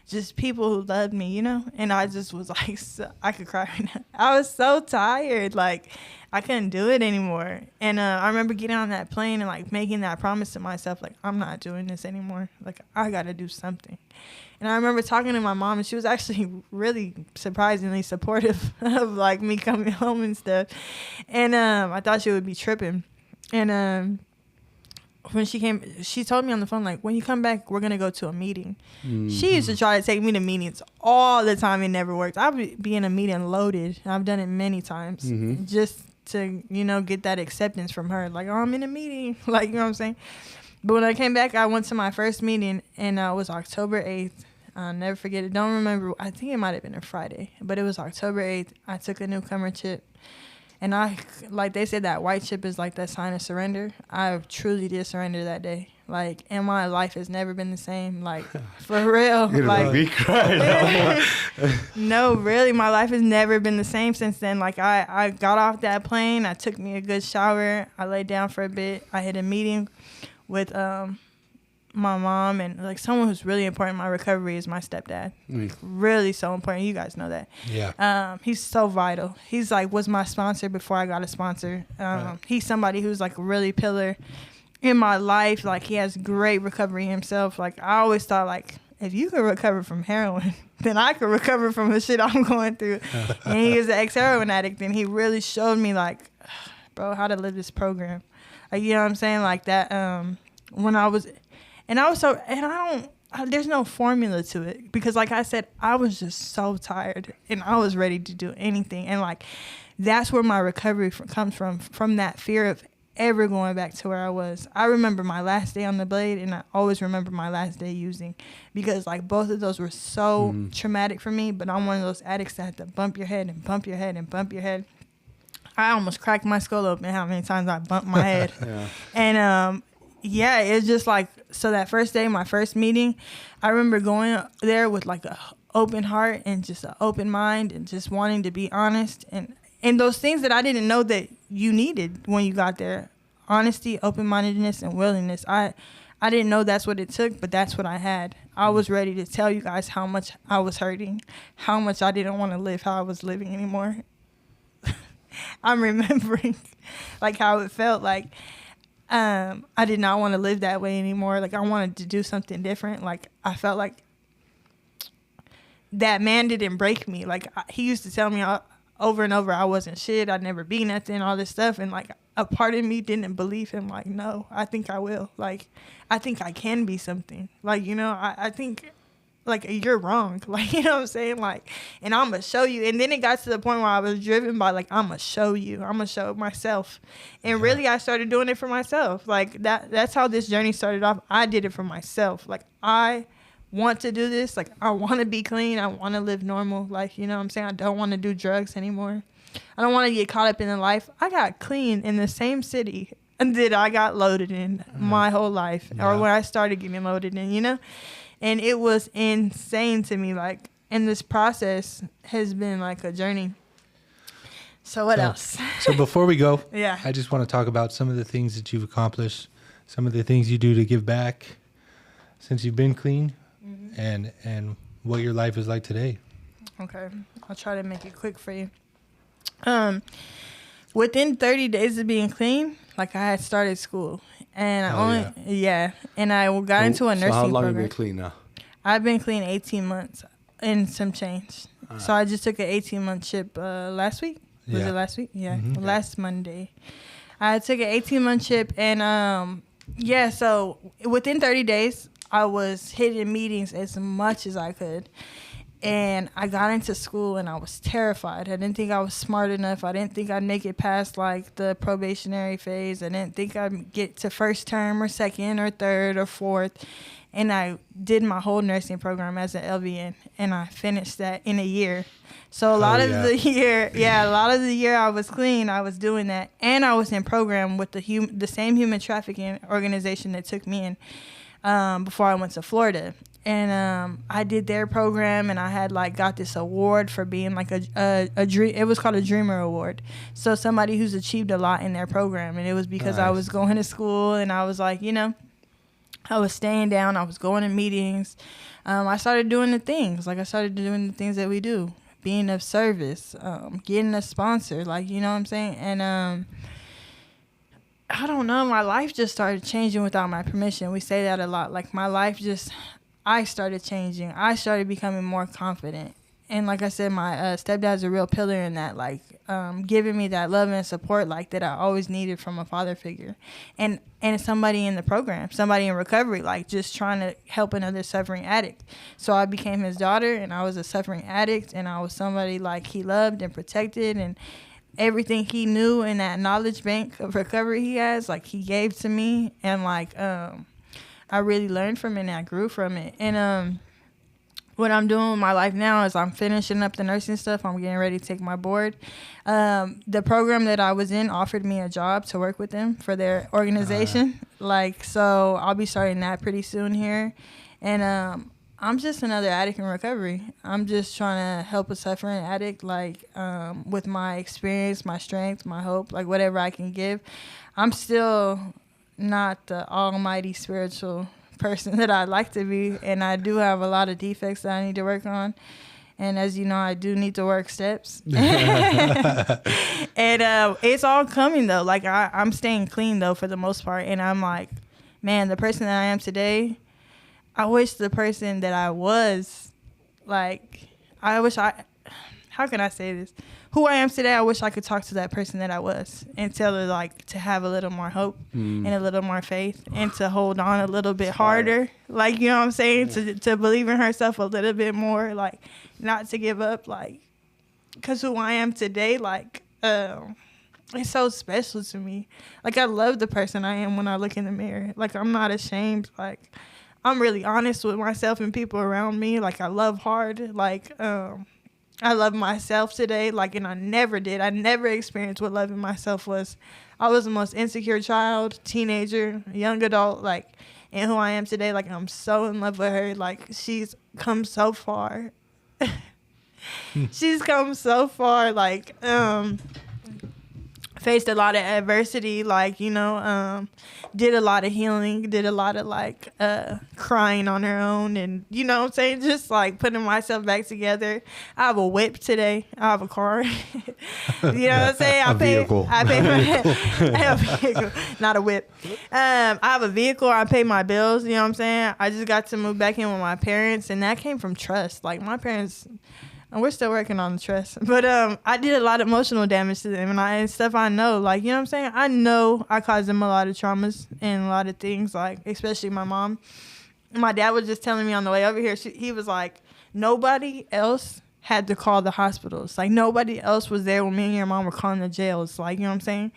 just people who loved me, you know? And I just was like, I could cry right now. I was so tired. Like, I couldn't do it anymore. And I remember getting on that plane and, like, making that promise to myself, like, I'm not doing this anymore. Like, I got to do something. And I remember talking to my mom, and she was actually really surprisingly supportive of, like, me coming home and stuff. And I thought she would be tripping. And when she came, she told me on the phone, like, when you come back, we're going to go to a meeting. Mm-hmm. She used to try to take me to meetings all the time. It never worked. I would be in a meeting loaded. I've done it many times just to, you know, get that acceptance from her. Like, oh, I'm in a meeting. Like, you know what I'm saying? But when I came back, I went to my first meeting, and it was October 8th. I'll never forget it. Don't remember. I think it might have been a Friday, but it was October 8th. I took a newcomer chip, and I, like they said, that white chip is like that sign of surrender. I truly did surrender that day. Like, and my life has never been the same. Like, for real. You're like, me cry. No, really, my life has never been the same since then. Like, I got off that plane. I took me a good shower. I laid down for a bit. I had a meeting with my mom, and like someone who's really important in my recovery is my stepdad. Really so important. You guys know that. Yeah. He's so vital. He's like was my sponsor before I got a sponsor. Right. He's somebody who's like a really pillar in my life. Like, he has great recovery himself. Like, I always thought, like, if you could recover from heroin, then I could recover from the shit I'm going through. And he is an ex-heroin addict, and he really showed me, like, bro, how to live this program. Like, you know what I'm saying? Like that, when I was, and I was so, and there's no formula to it, because like I said, I was just so tired and I was ready to do anything. And like, that's where my recovery comes from that fear of ever going back to where I was. I remember my last day on the blade, and I always remember my last day using, because like both of those were so traumatic for me. But I'm one of those addicts that had to bump your head and bump your head and bump your head. I almost cracked my skull open how many times I bumped my head. Yeah. And yeah, it's just like, so that first day, my first meeting, I remember going there with like a open heart and just an open mind and just wanting to be honest, and those things that I didn't know that you needed when you got there. Honesty, open-mindedness, and willingness. I didn't know that's what it took, but that's what I had. I was ready to tell you guys how much I was hurting, how much I didn't want to live how I was living anymore. I'm remembering like how it felt like I did not want to live that way anymore. Like I wanted to do something different. Like I felt like that man didn't break me. Like he used to tell me over and over I wasn't shit. I'd never be nothing, all this stuff. And like a part of me didn't believe him. Like, no, I think I will. Like, I think I can be something. Like, you know, I think like you're wrong. Like, you know what I'm saying? Like, and I'm going to show you. And then it got to the point where I was driven by like, I'm going to show you. I'm going to show myself. And really I started doing it for myself. Like that's how this journey started off. I did it for myself. Like I want to do this. Like I want to be clean. I want to live normal. Like, you know what I'm saying? I don't want to do drugs anymore. I don't want to get caught up in the life. I got clean in the same city that I got loaded in my whole life, or when I started getting loaded in, you know? And it was insane to me. Like, and this process has been like a journey. So what else? So before we go, Yeah. I just want to talk about some of the things that you've accomplished, some of the things you do to give back since you've been clean, and what your life is like today. Okay. I'll try to make it quick for you. Within 30 days of being clean, like I had started school, and and I got into a nursing So how long program. have you been clean now? I've been clean 18 months and some change. So I just took an 18-month chip last week. Was it last week? Yeah, last Monday. I took an 18-month chip, and so within 30 days, I was hitting meetings as much as I could. And I got into school and I was terrified. I didn't think I was smart enough. I didn't think I'd make it past like the probationary phase. I didn't think I'd get to first term or second or third or fourth. And I did my whole nursing program as an LVN, and I finished that in a year. So a lot of the year I was clean, I was doing that. And I was in program with the same human trafficking organization that took me in before I went to Florida. And I did their program, and I had like got this award for being like a dream. It was called a Dreamer Award. So somebody who's achieved a lot in their program, and it was because I was going to school, and I was like, you know, I was staying down. I was going to meetings. I started doing the things. Like I started doing the things that we do, being of service, getting a sponsor. Like, you know what I'm saying? And I don't know. My life just started changing without my permission. We say that a lot. Like my life just. I started changing. I started becoming more confident. And like I said, my stepdad's a real pillar in that, like giving me that love and support like that I always needed from a father figure. And somebody in the program, somebody in recovery, like just trying to help another suffering addict. So I became his daughter, and I was a suffering addict, and I was somebody like he loved and protected, and everything he knew in that knowledge bank of recovery he has, like he gave to me. And like I really learned from it, and I grew from it. And what I'm doing with my life now is I'm finishing up the nursing stuff. I'm getting ready to take my board. The program that I was in offered me a job to work with them for their organization. So I'll be starting that pretty soon here. And I'm just another addict in recovery. I'm just trying to help a suffering addict, with my experience, my strength, my hope, like whatever I can give. I'm still not the almighty spiritual person that I'd like to be, and I do have a lot of defects that I need to work on. And as you know, I do need to work steps. And it's all coming though. Like I'm staying clean though for the most part, and I'm like, man, the person that I am today, I wish the person that I was, like, how can I say this? Who I am today, I wish I could talk to that person that I was and tell her, like, to have a little more hope and a little more faith and to hold on a little bit harder. Like, you know what I'm saying? To believe in herself a little bit more, like, not to give up, like, because who I am today, like, it's so special to me. Like, I love the person I am when I look in the mirror. Like, I'm not ashamed. Like, I'm really honest with myself and people around me. Like, I love hard. Like, I love myself today, like, and I never experienced what loving myself was. I was the most insecure child, teenager, young adult, like, and who I am today, like, I'm so in love with her. Like, she's come so far. She's come so far, like, faced a lot of adversity, like, you know, did a lot of healing, did a lot of like crying on her own, and you know what I'm saying, just like putting myself back together. I have a whip today. I have a car. You know what I'm saying? I pay I have a vehicle, not a whip. I have a vehicle. I pay my bills. You know what I'm saying? I just got to move back in with my parents, and that came from trust. Like my parents. And we're still working on the trust. But I did a lot of emotional damage to them and stuff I know. Like, you know what I'm saying? I know I caused them a lot of traumas and a lot of things, like, especially my mom. My dad was just telling me on the way over here, he was like, nobody else had to call the hospitals. Like, nobody else was there when me and your mom were calling the jails. Like, you know what I'm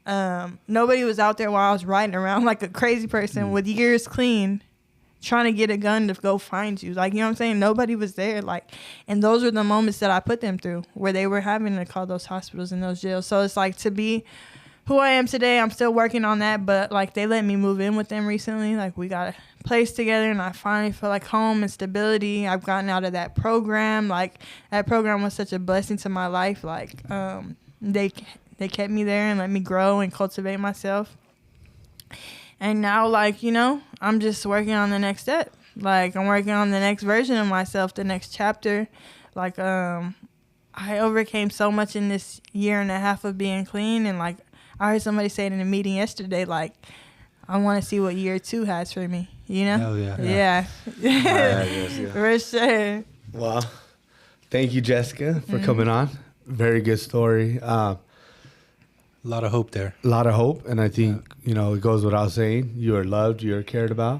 saying? Nobody was out there while I was riding around like a crazy person with years clean, trying to get a gun to go find you. Like, you know what I'm saying? Nobody was there. Like, and those were the moments that I put them through where they were having to call those hospitals and those jails. So it's like, to be who I am today, I'm still working on that. But like, they let me move in with them recently. Like, we got a place together and I finally feel like home and stability. I've gotten out of that program. Like, that program was such a blessing to my life. Like, they kept me there and let me grow and cultivate myself. And now, like, you know, I'm just working on the next step. Like, I'm working on the next version of myself, the next chapter. Like, I overcame so much in this year and a half of being clean. And, like, I heard somebody say it in a meeting yesterday, like, I want to see what year 2 has for me, you know? Oh, yeah. Yeah. Yeah. For sure. Well, thank you, Jessica, for coming on. Very good story. A lot of hope there. A lot of hope, and I think, you know, it goes without saying, you are loved, you are cared about,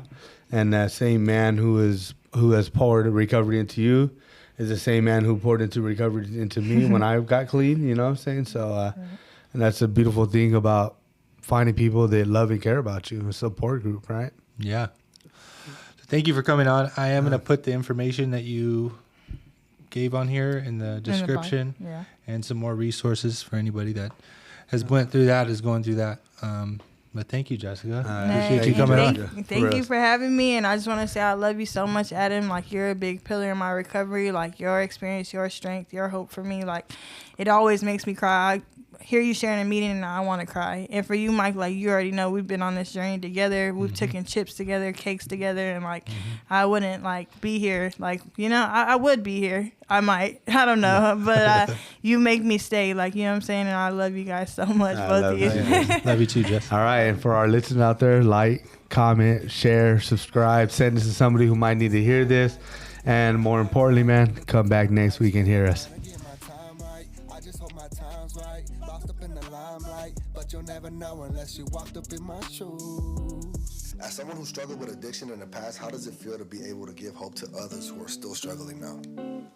and that same man who has poured recovery into you is the same man who poured into recovery into me when I got clean, you know what I'm saying? So, and that's a beautiful thing about finding people that love and care about you, a support group, right? Yeah. So thank you for coming on. I am going to put the information that you gave on here in the description and some more resources for anybody that has went through that, is going through that. But thank you, Jessica. Appreciate you coming on. Thank you for having me. And I just want to say I love you so much, Adam. Like, you're a big pillar in my recovery. Like, your experience, your strength, your hope for me. Like, it always makes me cry. I hear you sharing a meeting and I want to cry. And for you, Mike, like, you already know we've been on this journey together. We've taken chips together, cakes together. And, like, I wouldn't, like, be here. Like, you know, I would be here. I might. I don't know. But you make me stay. Like, you know what I'm saying? And I love you guys so much, both of you. Love you too, Jess. All right, and for our listeners out there, like, comment, share, subscribe, send this to somebody who might need to hear this. And more importantly, man, come back next week and hear us. But you'll never know unless you walked up in my shoes. As someone who struggled with addiction in the past, how does it feel to be able to give hope to others who are still struggling now?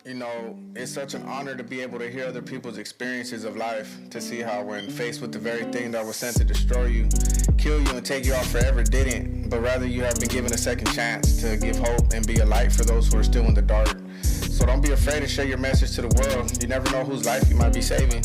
You know, it's such an honor to be able to hear other people's experiences of life, to see how when faced with the very thing that was sent to destroy you, kill you and take you out forever didn't, but rather you have been given a second chance to give hope and be a light for those who are still in the dark. So don't be afraid to share your message to the world. You never know whose life you might be saving.